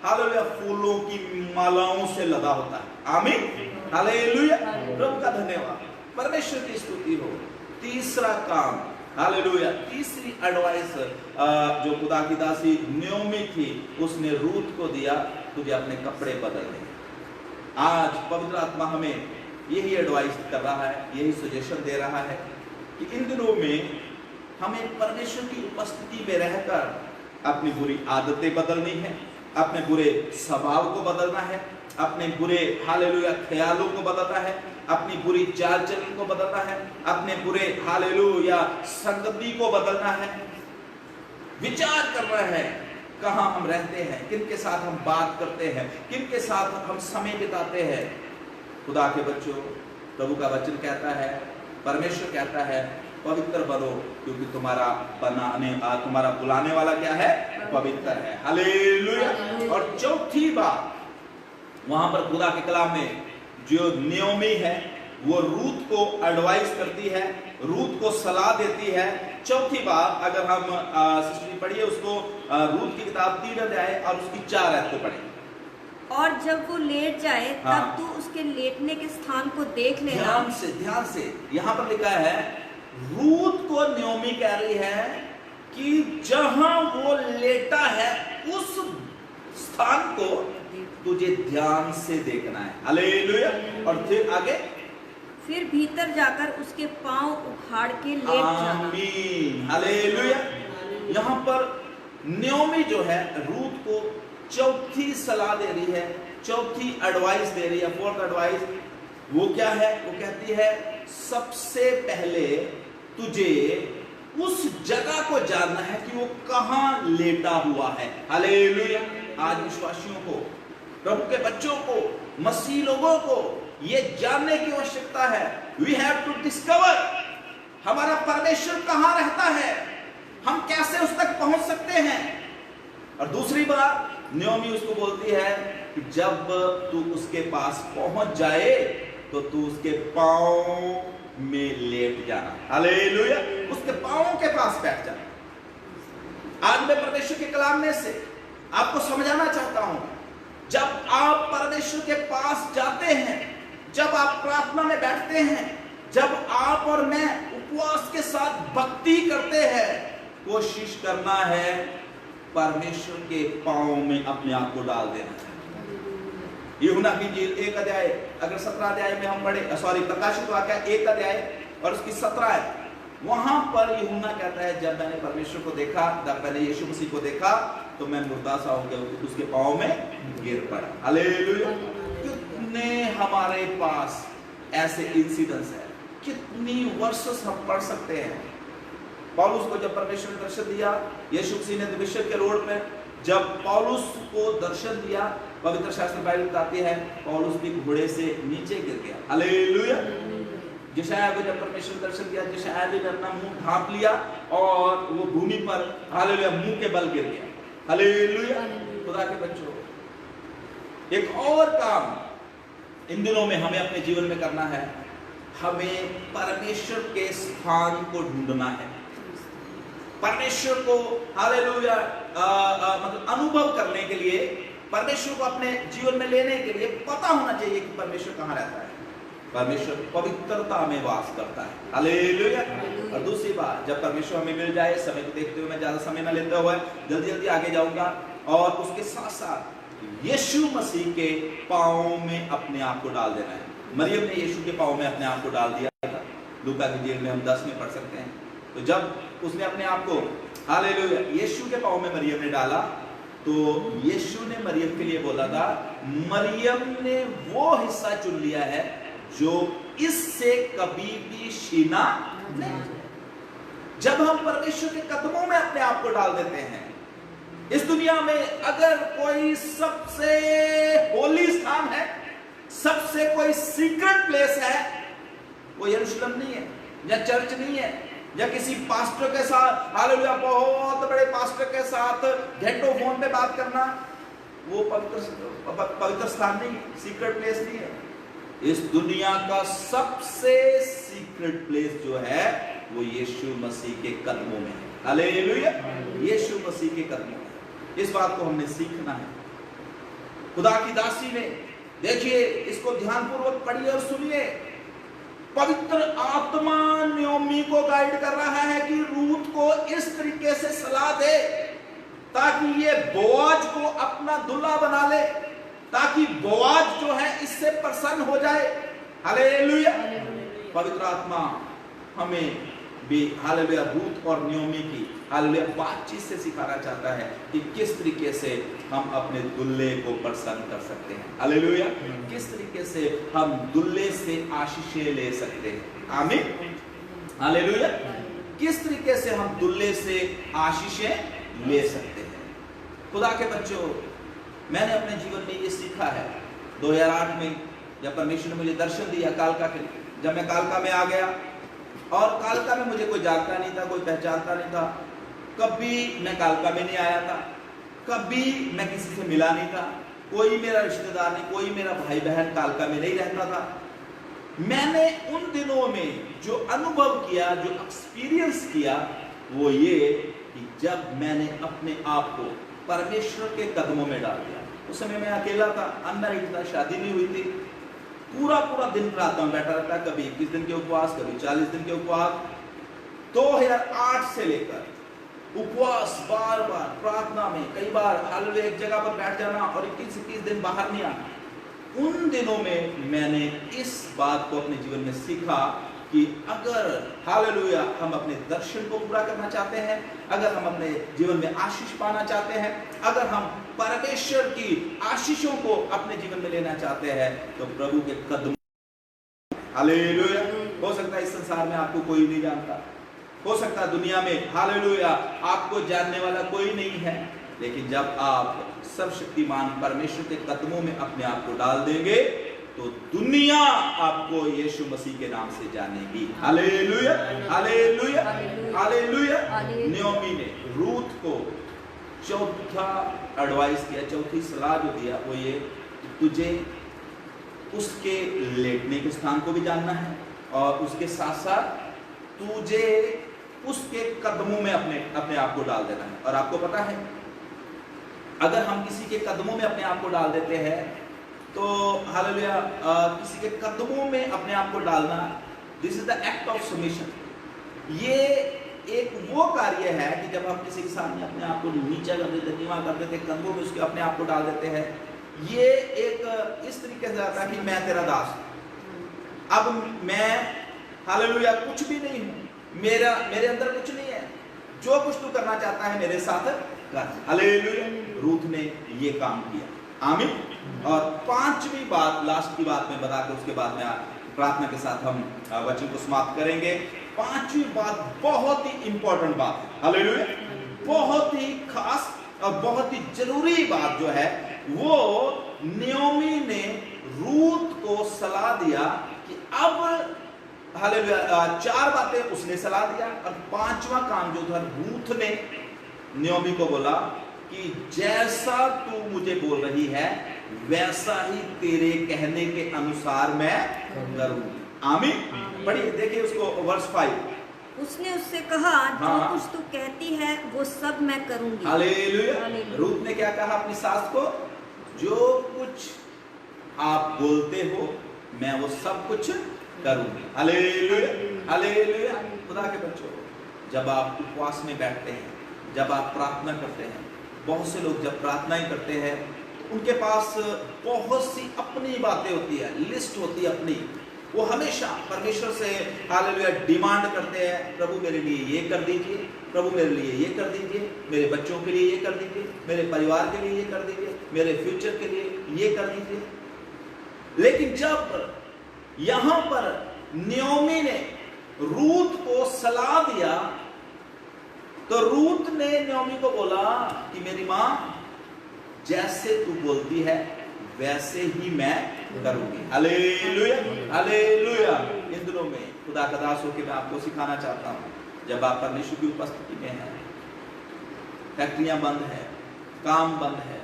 हालेलुया फूलों की मालाओं से लदा होता है। आमीन। हालेलुया। प्रभु का धन्यवाद, परमेश्वर की स्तुति हो। तीसरा काम, हालेलुया, तीसरी एडवाइस जो खुदा की दासी नयोमी थी, उसने रूथ को दिया, तुझे अपने कपड़े बदल दे। आज पवित्र आत्मा हमें यही एडवाइस कर रहा है, यही सजेशन दे रहा है कि इन दिनों में हमें परमेश्वर की उपस्थिति में रहकर अपनी बुरी आदतें बदलनी है, अपने बुरे स्वभाव को बदलना है, अपने बुरे हालेलुया ख्यालों को बदलना है, अपनी बुरी चाल चलन को बदलना है, अपने बुरे हालेलुया संगति को बदलना है, विचार करना है कहाँ हम रहते हैं, किन के साथ हम बात करते हैं, किन के साथ हम समय बिताते हैं। खुदा के बच्चों, प्रभु का वचन कहता है, परमेश्वर कहता है, पवित्र बनो क्योंकि तुम्हारा बुलाने वाला क्या है? पवित्र है। हालेलुया। और चौथी बात वहां पर खुदा के कलाम में जो नियोमी है वो रूत को एडवाइस करती है, रूत को सलाह देती है। चौथी बात अगर हम सिस्टर पढ़िए उसको, रूत की किताब 3 अध्याय और उसकी 4 आयत को पढ़ें। और जब वो लेट जाए तब तू उसके लेटने के स्थान को देख लेना। ध्यान से यहाँ पर लिखा है, रूत को नियोमी कह रही है कि जहां वो लेटा है उस स्थान को तुझे ध्यान से देखना है। हालेलुया। और फिर आगे, फिर भीतर जाकर उसके पांव उखाड़ के लेट जाना। आमीन। हालेलुया। यहाँ पर नियोमी जो है रूत को चौथी सलाह दे रही है, चौथी एडवाइस दे रही है, फोर्थ एडवाइस। वो क्या है? वो कहती है सबसे पहले तुझे उस जगह को जानना है कि वो कहां लेटा हुआ है। हालेलुया। आज विश्वासियों को, प्रभु के बच्चों को, मसीह लोगों को ये जानने की आवश्यकता है। वी हैव टू डिस्कवर हमारा परमेश्वर कहां रहता है, हम कैसे उस तक पहुंच सकते हैं। और दूसरी बात नियोमी उसको बोलती है कि जब तू उसके पास पहुंच जाए तो तू उसके पांव में लेट जाना। हालेलुया। उसके पांवों के पास बैठ जाना। आज मैं परमेश्वर के कलाम में से आपको समझाना चाहता हूं, जब आप परमेश्वर के पास जाते हैं, जब आप प्रार्थना में बैठते हैं, जब आप और मैं उपवास के साथ भक्ति करते हैं, कोशिश करना है परमेश्वर के पांव में अपने आप को डाल देना है। यूहन्ना की इंजील 1 अध्याय, अगर 17 अध्याय में हम पढ़े, प्रकाशित वाक्य 1 अध्याय और उसकी 17 है, वहां पर यूहन्ना कहता है जब मैंने परमेश्वर को देखा, जब मैंने यीशु मसीह को देखा तो मैं मुर्दा सा हो गया, उसके पांव में गिर पड़ा। हालेलुया। कितने हमारे पास ऐसे इंसिडेंट्स है, कितनी वर्सेस हम पढ़ सकते हैं। पौलुस को जब परमेश्वर ने दर्शन दिया, यीशु मसीह ने दमिश्क के रोड में जब पौलुस को दर्शन दिया, पवित्र शास्त्र बाइबल बताती है पौलुस भी घोड़े से नीचे गिर गया। हालेलुया। यशायाह को जब परमेश्वर ने दर्शन दिया, यशायाह ने अपना मुंह ढांप लिया और वो भूमि पर हालेलुया मुंह के बल गिर गया। हालेलुया। खुदा के बच्चों, एक और काम इन दिनों में हमें अपने जीवन में करना है, हमें परमेश्वर के स्थान को ढूंढना है। परमेश्वर को हालेलुया मतलब अनुभव करने के लिए, परमेश्वर को अपने जीवन में लेने के लिए पता होना चाहिए कि परमेश्वर कहाँ रहता है। परमेश्वर पवित्रता में वास करता है। हालेलुया। और दूसरी बात, जब परमेश्वर हमें मिल जाए, समय को देखते हुए मैं ज्यादा समय न लेते हुए जल्दी जल्दी आगे जाऊंगा, और उसके साथ साथ यीशु मसीह के पांव में अपने आप को डाल देना है। मरियम ने यीशु के पांव में अपने आप को डाल दिया था। लूका की इंजील में हम 10 में पढ़ सकते हैं। तो जब उसने अपने आप को हालेलुया यीशु के पांव में मरियम ने डाला, तो यीशु ने मरियम के लिए बोला था, मरियम ने वो हिस्सा चुन लिया है जो इससे कभी भी छीना नहीं। जब हम परमेश्वर के कदमों में अपने आप को डाल देते हैं, इस दुनिया में अगर कोई सबसे होली स्थान है, सबसे कोई सीक्रेट प्लेस है, वो यरूशलेम नहीं है, या चर्च नहीं है, या किसी पास्टर के साथ हालेलुया बहुत बड़े पास्टर के साथ घंटों फोन पे बात करना, वो पवित्र स्थान नहीं, सीक्रेट प्लेस नहीं है। इस दुनिया का सबसे सीक्रेट प्लेस जो है वो यीशु मसीह के कदमों में है। हालेलुया। यीशु मसीह के कदमों में। इस बात को हमने सीखना है। खुदा की दासी ने, देखिए इसको ध्यानपूर्वक पढ़िए और सुनिए, पवित्र आत्मा नियोमी को गाइड कर रहा है कि रूत को इस तरीके से सलाह दे ताकि ये बोआज को अपना दूल्हा बना ले, ताकि बोआज जो है इससे प्रसन्न हो जाए। हालेलुया। पवित्र आत्मा हमें भी हालेलुया रूत और नियोमी की हालेलुया बातचीत से सिखाना चाहता है कि किस तरीके से हम अपने दुल्हे को प्रसन्न कर सकते हैं। हालेलुया। किस तरीके से हम दुल्हे से आशीषें ले सकते हैं। आमीन। हालेलुया। किस तरीके से हम दुल्हे से आशीषें ले सकते हैं। खुदा के बच्चों, मैंने अपने जीवन में ये सीखा है 2008 में, जब परमेश्वर ने मुझे दर्शन दिया कालका के लिए। जब मैं कालका में आ गया, और कालका में मुझे कोई जानता नहीं था, कोई पहचानता नहीं था। कभी मैं कालका में नहीं आया था, कभी मैं किसी से मिला नहीं था, कोई मेरा रिश्तेदार नहीं, कोई मेरा भाई बहन कालका में नहीं रहता था। मैंने उन दिनों में जो अनुभव किया, जो एक्सपीरियंस किया, वो ये कि जब मैंने अपने आप को परमेश्वर के कदमों में डाल दिया। उस समय मैं अकेला था, अनमैरिड था, शादी नहीं हुई थी। पूरा दिन प्रार्थना में बैठा रहता, कभी 21 दिन के उपवास, कभी 40 दिन के उपवास। 2008 से लेकर उपवास, बार बार प्रार्थना में, कई बार हालेलुया एक जगह पर बैठ जाना और 21 दिन बाहर नहीं आना। उन दिनों में मैंने इस बात को अपने जीवन में सीखा कि अगर हालेलुया हम अपने दर्शन को पूरा करना चाहते हैं, अगर हम अपने जीवन में आशीष पाना चाहते हैं, अगर हम परमेश्वर की आशीषों को अपने जीवन में लेना चाहते हैं, तो प्रभु के कदम। हालेलुया। हो सकता है इस संसार में आपको कोई नहीं जानता, हो सकता है दुनिया में हालेलुया आपको जानने वाला कोई नहीं है, लेकिन जब आप सर्वशक्तिमान परमेश्वर के कदमों में अपने आप को डाल देंगे, तो दुनिया आपको यीशु मसीह के नाम से जानेगी। Hallelujah, hallelujah, hallelujah. नियोमी ने रूथ को चौथा एडवाइस दिया, चौथी सलाह जो दिया वो ये, तुझे उसके लेटने के स्थान को भी जानना है, और उसके साथ साथ तुझे उसके कदमों में अपने आप को डाल देना है। और आपको पता है, अगर हम किसी के कदमों में अपने आप को डाल देते हैं, तो हालेलुया किसी के कदमों में अपने आप को डालना, this is the act of submission. ये एक वो कार्य है कि जब हम किसी के सामने अपने आप को नीचा कर देते, नीवा कर देते, कदमों में उसके अपने आप को डाल देते हैं, ये एक इस तरीके से आता है कि मैं तेरा दास हूं। अब मैं हालेलुया कुछ भी नहीं हूं, मेरे अंदर कुछ नहीं है, जो कुछ तू करना चाहता है मेरे साथ कर। हालेलुया। रूथ ने ये काम किया। आमीन। और पांचवी बात, लास्ट की बात में बताकर उसके बाद में प्रार्थना के साथ हम वचन को समाप्त करेंगे। पांचवी बात बहुत ही इंपॉर्टेंट बात है। हालेलुया। बहुत ही खास और बहुत ही जरूरी बात जो है, वो नियोमी ने रूथ को सलाह दिया कि अब हालेलुया 4 बातें उसने सलाह दिया, और 5वां काम जो था, रूथ ने नियोमी को बोला कि जैसा तू मुझे बोल रही है वैसा ही तेरे कहने के अनुसार मैं करूंगी। आमीन। पढ़िए, देखिए उसको वर्स 5। उसने उससे कहा, जो कुछ तू कहती है वो सब मैं करूंगी। हालेलुया। रूथ ने क्या कहा अपनी सास को? जो कुछ आप बोलते हो मैं वो सब कुछ करूंगी। Hallelujah, hallelujah. खुदा के बच्चों, जब आप उपवास में बैठते हैं, जब आप प्रार्थना करते हैं, बहुत से लोग जब प्रार्थनाएं करते हैं, उनके पास बहुत सी अपनी बातें होती है, लिस्ट होती है अपनी। वो हमेशा परमेश्वर से हालेलुया डिमांड करते हैं, प्रभु मेरे लिए ये कर दीजिए, प्रभु मेरे लिए ये कर दीजिए, मेरे बच्चों के लिए ये कर दीजिए, मेरे परिवार के लिए ये कर दीजिए, मेरे फ्यूचर के लिए ये कर दीजिए। लेकिन जब यहां पर नियोमी ने रूथ को सलाह दिया, तो रूथ ने नियोमी को बोला कि मेरी मां, जैसे तू बोलती है वैसे ही मैं करूंगी। Hallelujah, hallelujah. इन दिनों में खुदा का दास होकर मैं आपको सिखाना चाहता हूं, जब आप परमेश्वर की उपस्थिति में हैं, फैक्ट्रियां बंद है, काम बंद है,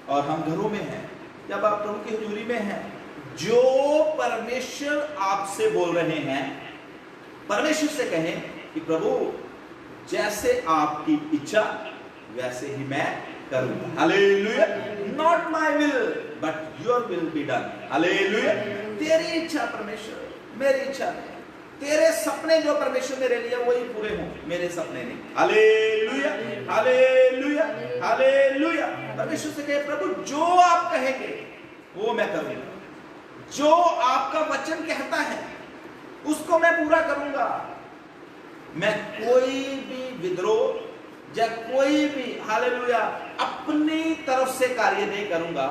और हम घरों में हैं, जब आप प्रभु की हुजूरी में हैं, जो परमेश्वर आपसे बोल रहे हैं, परमेश्वर से कहें कि प्रभु जैसे आपकी इच्छा वैसे ही मैं करूंगा। Hallelujah. Not my will but your will be done. Hallelujah. तेरी इच्छा परमेश्वर, मेरी इच्छा नहीं। तेरे सपने जो परमेश्वर ने ले लिया वही पूरे हों, मेरे सपने नहीं। Hallelujah, hallelujah, hallelujah. परमेश्वर से कहे, प्रभु जो आप कहेंगे वो मैं करूंगा, जो आपका वचन कहता है उसको मैं पूरा करूंगा। मैं कोई भी विद्रोह या कोई भी हालेलुया अपनी तरफ से कार्य नहीं करूंगा,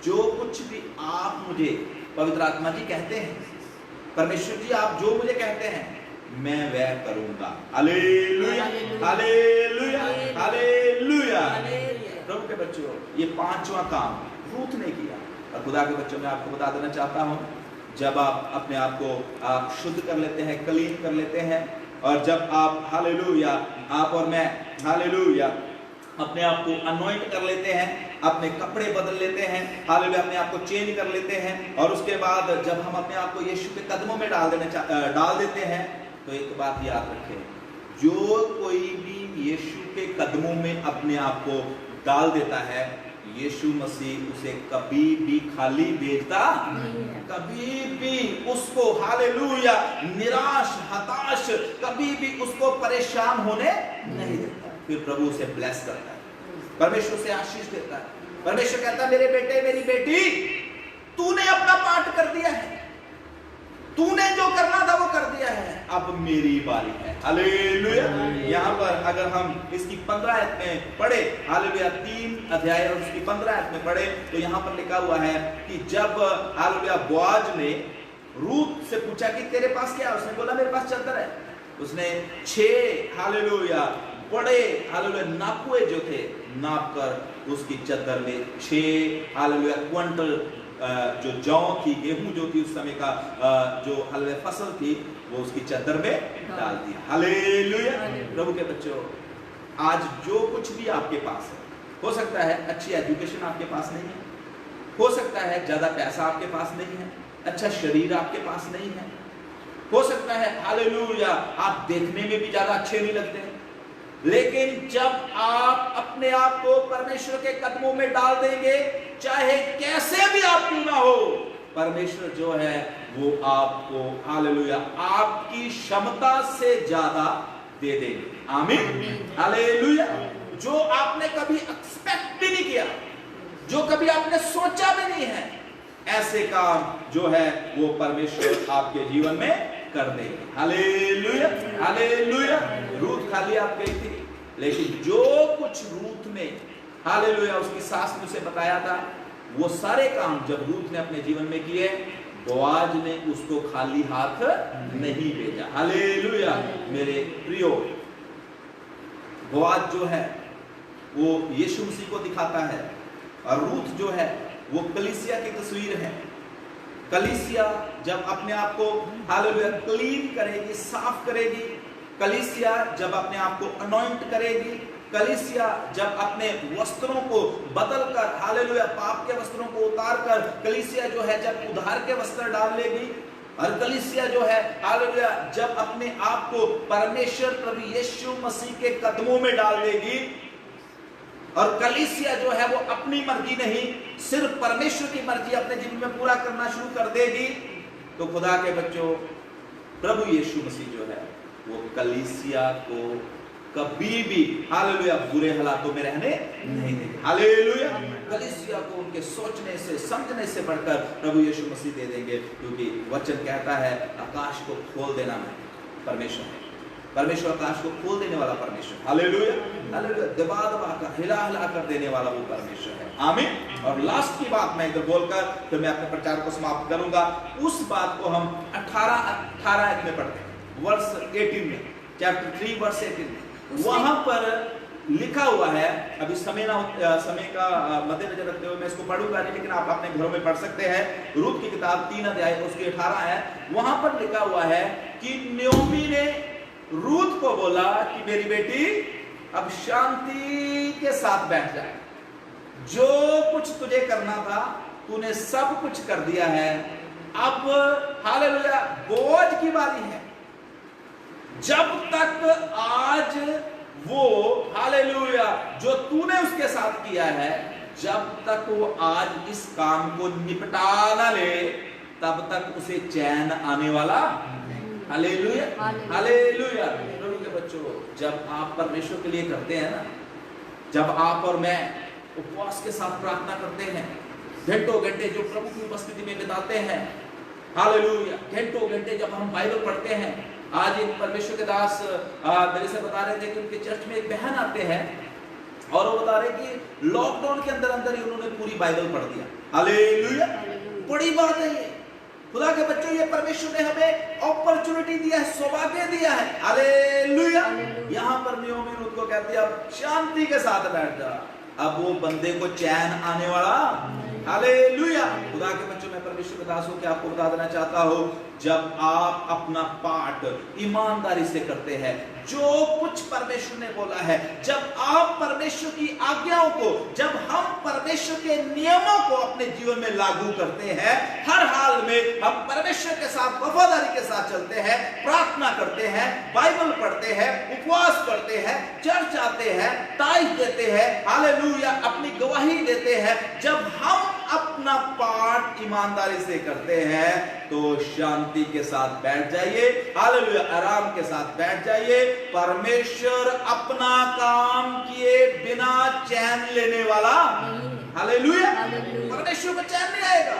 जो कुछ भी आप मुझे पवित्र आत्मा जी कहते हैं, परमेश्वर जी आप जो मुझे कहते हैं मैं वह करूंगा। Hallelujah, hallelujah, hallelujah. प्रभु के बच्चों, ये पांचवा काम रूथ ने किया। और खुदा के बच्चों, मैं आपको बता देना चाहता हूं, जब आप अपने आप को शुद्ध कर लेते हैं, क्लीन कर लेते हैं, और जब आप हालेलुया, आप और मैं हालेलुया अपने आप को अनॉइंट कर लेते हैं, अपने कपड़े बदल लेते हैं, हालेलुया अपने आप को चेंज कर लेते हैं, और उसके बाद जब हम अपने आप को यीशु के कदमों में डाल देते हैं, तो एक बात याद रखें, जो कोई भी यीशु के कदमों में अपने आप को डाल देता है, यीशु मसीह उसे कभी भी खाली भेजता नहीं है। कभी भी उसको हालेलुया निराश, हताश, कभी भी उसको परेशान होने नहीं देता। फिर प्रभु उसे ब्लेस करता है, परमेश्वर से आशीष देता है। परमेश्वर कहता है, मेरे बेटे, मेरी बेटी, तूने अपना पार्ट कर दिया है, तूने जो करना था वो कर दिया है, अब मेरी बारी है। हालेलुया। यहाँ पर अगर हम इसकी 15 आयत में पढ़े, हालेलुया 3 अध्याय और उसकी 15 आयत में पढ़े, तो यहाँ पर लिखा हुआ है कि जब हालेलुया बोआज ने रूत से पूछा कि तेरे पास क्या है, उसने बोला मेरे पास चादर है। उसने 6 हालेलुया बड़े हालेलुया नापुए जो थे, नाप कर उसकी चादर में 6 हालेलुया क्विंटल जो जौ थी, गेहूं जो थी उस समय का जो हालेलुया फसल थी, वो उसकी चादर में डाल दिया। हालेलुया। प्रभु के बच्चों, आज जो कुछ भी आपके पास है, हो सकता है अच्छी एजुकेशन आपके पास नहीं है, हो सकता है ज्यादा पैसा आपके पास नहीं है, अच्छा शरीर आपके पास नहीं है, हो सकता है हालेलुया आप देखने में भी ज्यादा अच्छे नहीं लगते हैं, लेकिन जब आप अपने आप को परमेश्वर के कदमों में डाल देंगे, चाहे कैसे भी आप क्यों ना हो, परमेश्वर जो है वो आपको हालेलुया आपकी क्षमता से ज्यादा दे देंगे। आमीन। हालेलुया। जो आपने कभी एक्सपेक्ट भी नहीं किया, जो कभी आपने सोचा भी नहीं है, ऐसे काम जो है वो परमेश्वर आपके जीवन में कर देंगे। Hallelujah, hallelujah. रूथ खाली आप गई थी, लेकिन जो कुछ रूथ ने हालेलुया उसकी सास ने उसे बताया था, वो सारे काम जब रूथ ने अपने जीवन में किए, बोआज ने उसको खाली हाथ नहीं भेजा। हालेलुया। मेरे प्रियो, बोआज जो है वो यीशु मसीह को दिखाता है, और रूथ जो है वो कलीसिया की तस्वीर है। कलीसिया जब अपने आप को हालेलुया क्लीन करेगी, साफ करेगी, कलीसिया जब अपने आप को अनॉइंट करेगी, कलीसिया जब अपने वस्त्रों को बदलकर हालेलुया पाप के वस्त्रों को उतारकर कलीसिया जो है जब उधार के वस्त्र डाल लेगी, और कलीसिया जो है हालेलुया जब अपने आप को परमेश्वर प्रभु यीशु मसीह के कदमों में डाल देगी, और कलीसिया जो है वो अपनी मर्जी नहीं सिर्फ परमेश्वर की मर्जी अपने जीवन में पूरा करना शुरू कर देगी, तो खुदा के बच्चों प्रभु यीशु मसीह जो है वो कलीसिया को कभी भी हालेलुया बुरे हालातों में रहने नहीं देंगे। हालेलुया। कलीसिया को उनके सोचने से, समझने से बढ़कर प्रभु यीशु मसीह दे देंगे, क्योंकि वचन कहता है आकाश को खोल देना मैं परमेश्वर है। परमेश्वर आकाश को खोल देने वाला परमेश्वर। Hallelujah, hallelujah. दबा दबा कर, हिला हिला कर देने वाला वो परमेश्वर है। आमीन। और लास्ट की बात मैं इधर बोलकर फिर मैं अपने प्रचार को समाप्त करूंगा। उस बात को हम 18 में पढ़ते हैं, वर्ष 18 में, चैप्टर 3 वर्ष 18 में। वहां पर लिखा हुआ है, अभी समय का मद्देनजर रखते हुए मैं इसको पढ़ूंगा नहीं, लेकिन आप अपने घरों में पढ़ सकते हैं। रूत की किताब 3 अध्याय उसकी 18 है। वहां पर लिखा हुआ है कि नयोमी ने रूत को बोला कि मेरी बेटी अब शांति के साथ बैठ जाए, जो कुछ तुझे करना था तूने सब कुछ कर दिया है, अब हालेलुया बोझ की बारी है। जब तक आज वो हालेलुया जो तूने उसके साथ किया है, जब तक वो आज इस काम को निपटा ना ले, तब तक उसे चैन आने वाला। Hallelujah, hallelujah. प्रभु के बच्चों, जब आप परमेश्वर के लिए करते हैं ना, जब आप और मैं उपवास के साथ प्रार्थना करते हैं, घंटों घंटे जो प्रभु की उपस्थिति में बिताते हैं, हालेलुया, घंटों घंटे जब हम बाइबल पढ़ते हैं। आज एक परमेश्वर के दास मेरे से बता रहे थे कि उनके चर्च में एक बहन आते हैं, और वो बता रहे कि लॉकडाउन के अंदर अंदर ही उन्होंने पूरी बाइबल पढ़ दिया। हालेलुया, बड़ी बात है ये। खुदा के बच्चों, ये परमेश्वर ने हमें अपॉर्चुनिटी दिया है, सौभाग्य दिया है। हालेलुया। यहाँ पर नियोमी रूत को कहती है अब शांति के साथ बैठ जा। अब वो बंदे को चैन आने वाला। हालेलुया। खुदा के बच्चों, मैं परमेश्वर के दास हूं कि आपको बता देना चाहता हूं, जब आप अपना पाठ ईमानदारी से करते हैं, जो कुछ परमेश्वर ने बोला है, जब आप परमेश्वर की आज्ञाओं को, जब हम परमेश्वर के नियमों को अपने जीवन में लागू करते हैं, हर हाल में हम परमेश्वर के साथ वफादारी के साथ चलते हैं, प्रार्थना करते हैं, बाइबल पढ़ते हैं, उपवास करते हैं, चर्च आते हैं, ताइज़ देते हैं, हालेलुया, अपनी गवाही देते हैं, जब हम अपना पाठ ईमानदारी से करते हैं तो शांति के साथ बैठ जाइए। हालेलुया, आराम के साथ बैठ जाइए। परमेश्वर अपना काम किए बिना चैन लेने वाला। हालेलुया, परमेश्वर को चैन नहीं आएगा।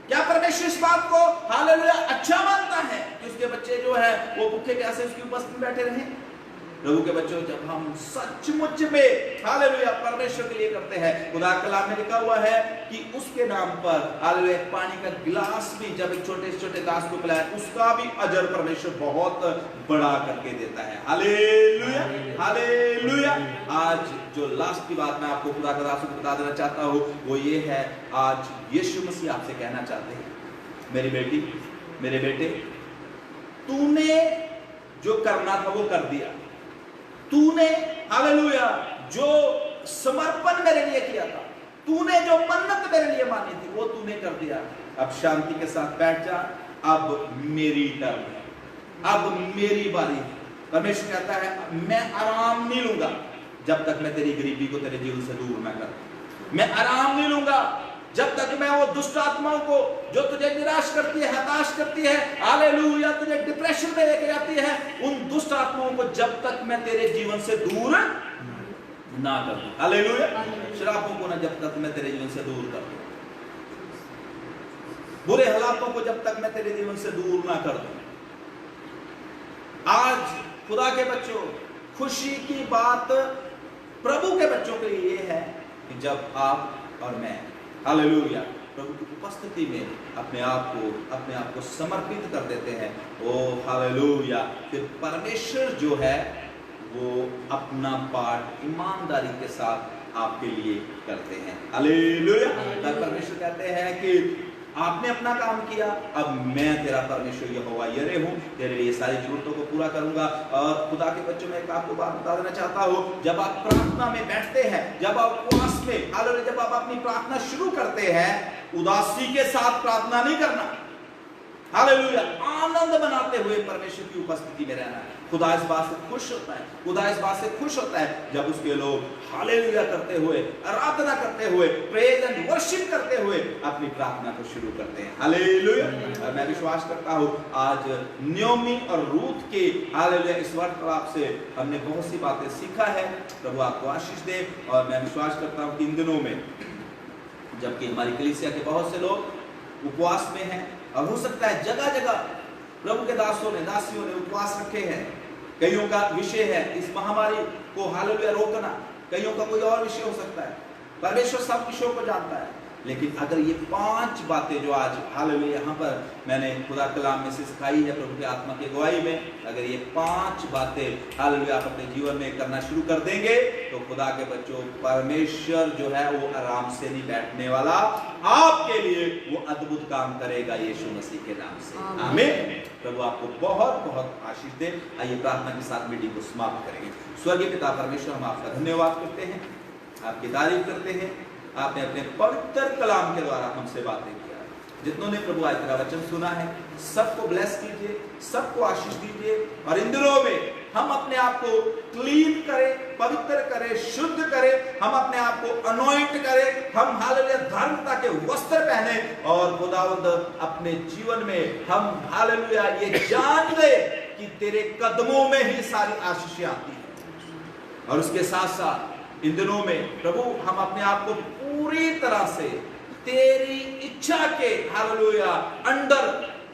क्या परमेश्वर इस बात को हालेलुया अच्छा मानता है कि उसके बच्चे जो है वो भूखे प्यासे उसकी उपस्थिति में बैठे रहें? प्रभु के बच्चों, जब हम सचमुच में हालेलुया परमेश्वर के लिए करते हैं, खुदा कलाम में लिखा हुआ है कि उसके नाम पर हालेलुया पानी का गिलास भी जब एक छोटे छोटे दास को पिलाए, उसका भी अजर परमेश्वर बहुत बड़ा करके देता है। Hallelujah, hallelujah. आज जो लास्ट की बात मैं आपको खुदा के दासों को बता देना चाहता हूँ वो ये है, आज यीशु मसीह आपसे कहना चाहते हैं, मेरी बेटी, मेरे बेटे, तूने जो करना था वो कर दिया। तूने हालेलुया जो समर्पण मेरे लिए किया था, तूने जो मन्नत मेरे लिए मानी थी, वो तूने कर दिया। अब शांति के साथ बैठ जा। अब मेरी टर्न है, अब मेरी बारी है। परमेश्वर कहता है मैं आराम नहीं लूंगा जब तक मैं तेरी गरीबी को तेरे जीवन से दूर न करूं। मैं आराम नहीं लूंगा जब तक मैं वो दुष्ट आत्माओं को जो तुझे निराश करती है, हताश करती है, हालेलुया तुझे डिप्रेशन में लेके जाती है, उन दुष्ट आत्माओं को जब तक मैं तेरे जीवन से दूर ना कर दूं। हालेलुया, शराबों को ना जब तक मैं तेरे जीवन से दूर कर दूं, बुरे हालातों को जब तक मैं तेरे जीवन से दूर ना कर दूं। आज खुदा के बच्चों, खुशी की बात प्रभु के बच्चों के लिए ये है कि जब आप और मैं हालेलुया प्रभु की उपस्थिति में अपने आप को समर्पित कर देते हैं, ओ हालेलुया, फिर परमेश्वर जो है वो अपना पाठ ईमानदारी के साथ आपके लिए करते हैं। हालेलुया। परमेश्वर कहते हैं कि आपने अपना काम किया, अब मैं तेरा परमेश्वर यहोवा यिरे हूं, तेरे लिए सारी जरूरतों को पूरा करूंगा। और खुदा के बच्चों में एक आपको बात बता देना चाहता हूं, जब आप प्रार्थना में बैठते हैं, जब आप उपवास में हालेलुया जब आप अपनी प्रार्थना शुरू करते हैं, उदासी के साथ प्रार्थना नहीं करना। हालेलुया, आनंद बनाते हुए परमेश्वर की उपस्थिति में रहना है। खुदा इस बात से खुश होता है, खुदा इस बात से खुश होता है जब उसके लोग हालेलुया करते हुए, आराधना करते हुए, प्रेज एंड वर्शिप करते हुए अपनी प्रार्थना को शुरू करते हैं। हालेलुया। और मैं विश्वास करता हूं आज न्योमी और रूथ के हालेलुया इस वार्तालाप से हमने बहुत सी बातें सीखा है। प्रभु आपको आशीष दे। और मैं विश्वास करता हूं कि इन दिनों में जबकि हमारी कलीसिया के बहुत से लोग उपवास में हैं, और हो सकता है जगह जगह प्रभु के दासियों ने उपवास रखे हैं, कईयों का विषय है इस महामारी को हालेलुया रोकना, कईयों का कोई और विषय हो सकता है। परमेश्वर सब विषयों को जानता है, लेकिन अगर ये 5 बातें जो आज हालेलुया यहाँ पर मैंने खुदा कलाम में से सिखाई है प्रभु की आत्मा की अगुवाई में, अगर ये 5 बातें हालेलुया आप अपने जीवन में करना शुरू कर देंगे तो खुदा के बच्चों परमेश्वर जो है वो आराम से नहीं बैठने वाला, आपके लिए वो अद्भुत काम करेगा यीशु मसीह के नाम से। आमीन। प्रभु आपको बहुत बहुत आशीष दे। आइए प्रार्थना के साथ मीटिंग को समाप्त करेंगे। स्वर्गीय पिता परमेश्वर, हम आपका धन्यवाद करते हैं, आपकी तारीफ करते हैं। आपने अपने पवित्र कलाम के द्वारा हमसे बातें किया। जितनों ने प्रभु आज तेरा वचन सुना है सबको ब्लेस कीजिए, सबको आशीष दीजिए। और इन दिनों में हम अपने आप को क्लीन करें, पवित्र करें, शुद्ध करें, हम अपने आप को अनॉइंट करें, हम हालेलुया धार्मिकता के वस्त्र पहने और खुदावंद अपने जीवन में हम हालेलुया ये जान ले कि तेरे कदमों में ही सारी आशीषें आती हैं। और उसके साथ साथ इन दिनों में प्रभु हम अपने आप को पूरी तरह से तेरी इच्छा के हालेलुया अंडर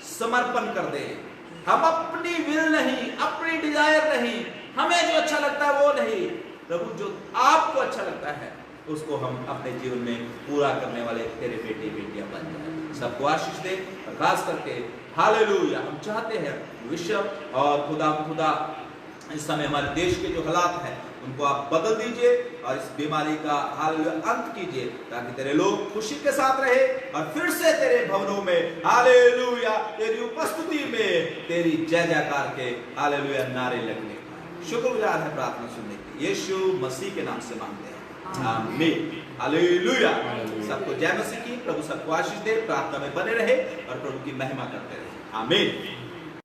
समर्पण कर दे। हम अपनी विल नहीं, अपनी डिजायर नहीं, हमें जो अच्छा लगता है वो नहीं, प्रभु जो आपको अच्छा लगता है उसको हम अपने जीवन में पूरा करने वाले तेरे बेटे बेटियां बन जाए। सबको आशीष दे और खास करके हालेलुया हम चाहते हैं विश्व और खुदा इस समय हमारे देश के जो हालात हैं उनको आप बदल दीजिए और इस बीमारी का हालेलुया अंत कीजिए, ताकि तेरे लोग खुशी के साथ रहे और फिर से तेरे भवनों में हालेलुया तेरी उपस्थिति में तेरी जय जयकार के हालेलुया नारे लगने का। शुक्रगुजार है प्रार्थना सुनने की, यीशु मसीह के नाम से मांगते हैं, आमीन हालेलुया। सबको जय मसीह की। प्रभु सबको आशीष दे, प्रार्थना में बने रहे और प्रभु की महिमा करते रहे, आमीन।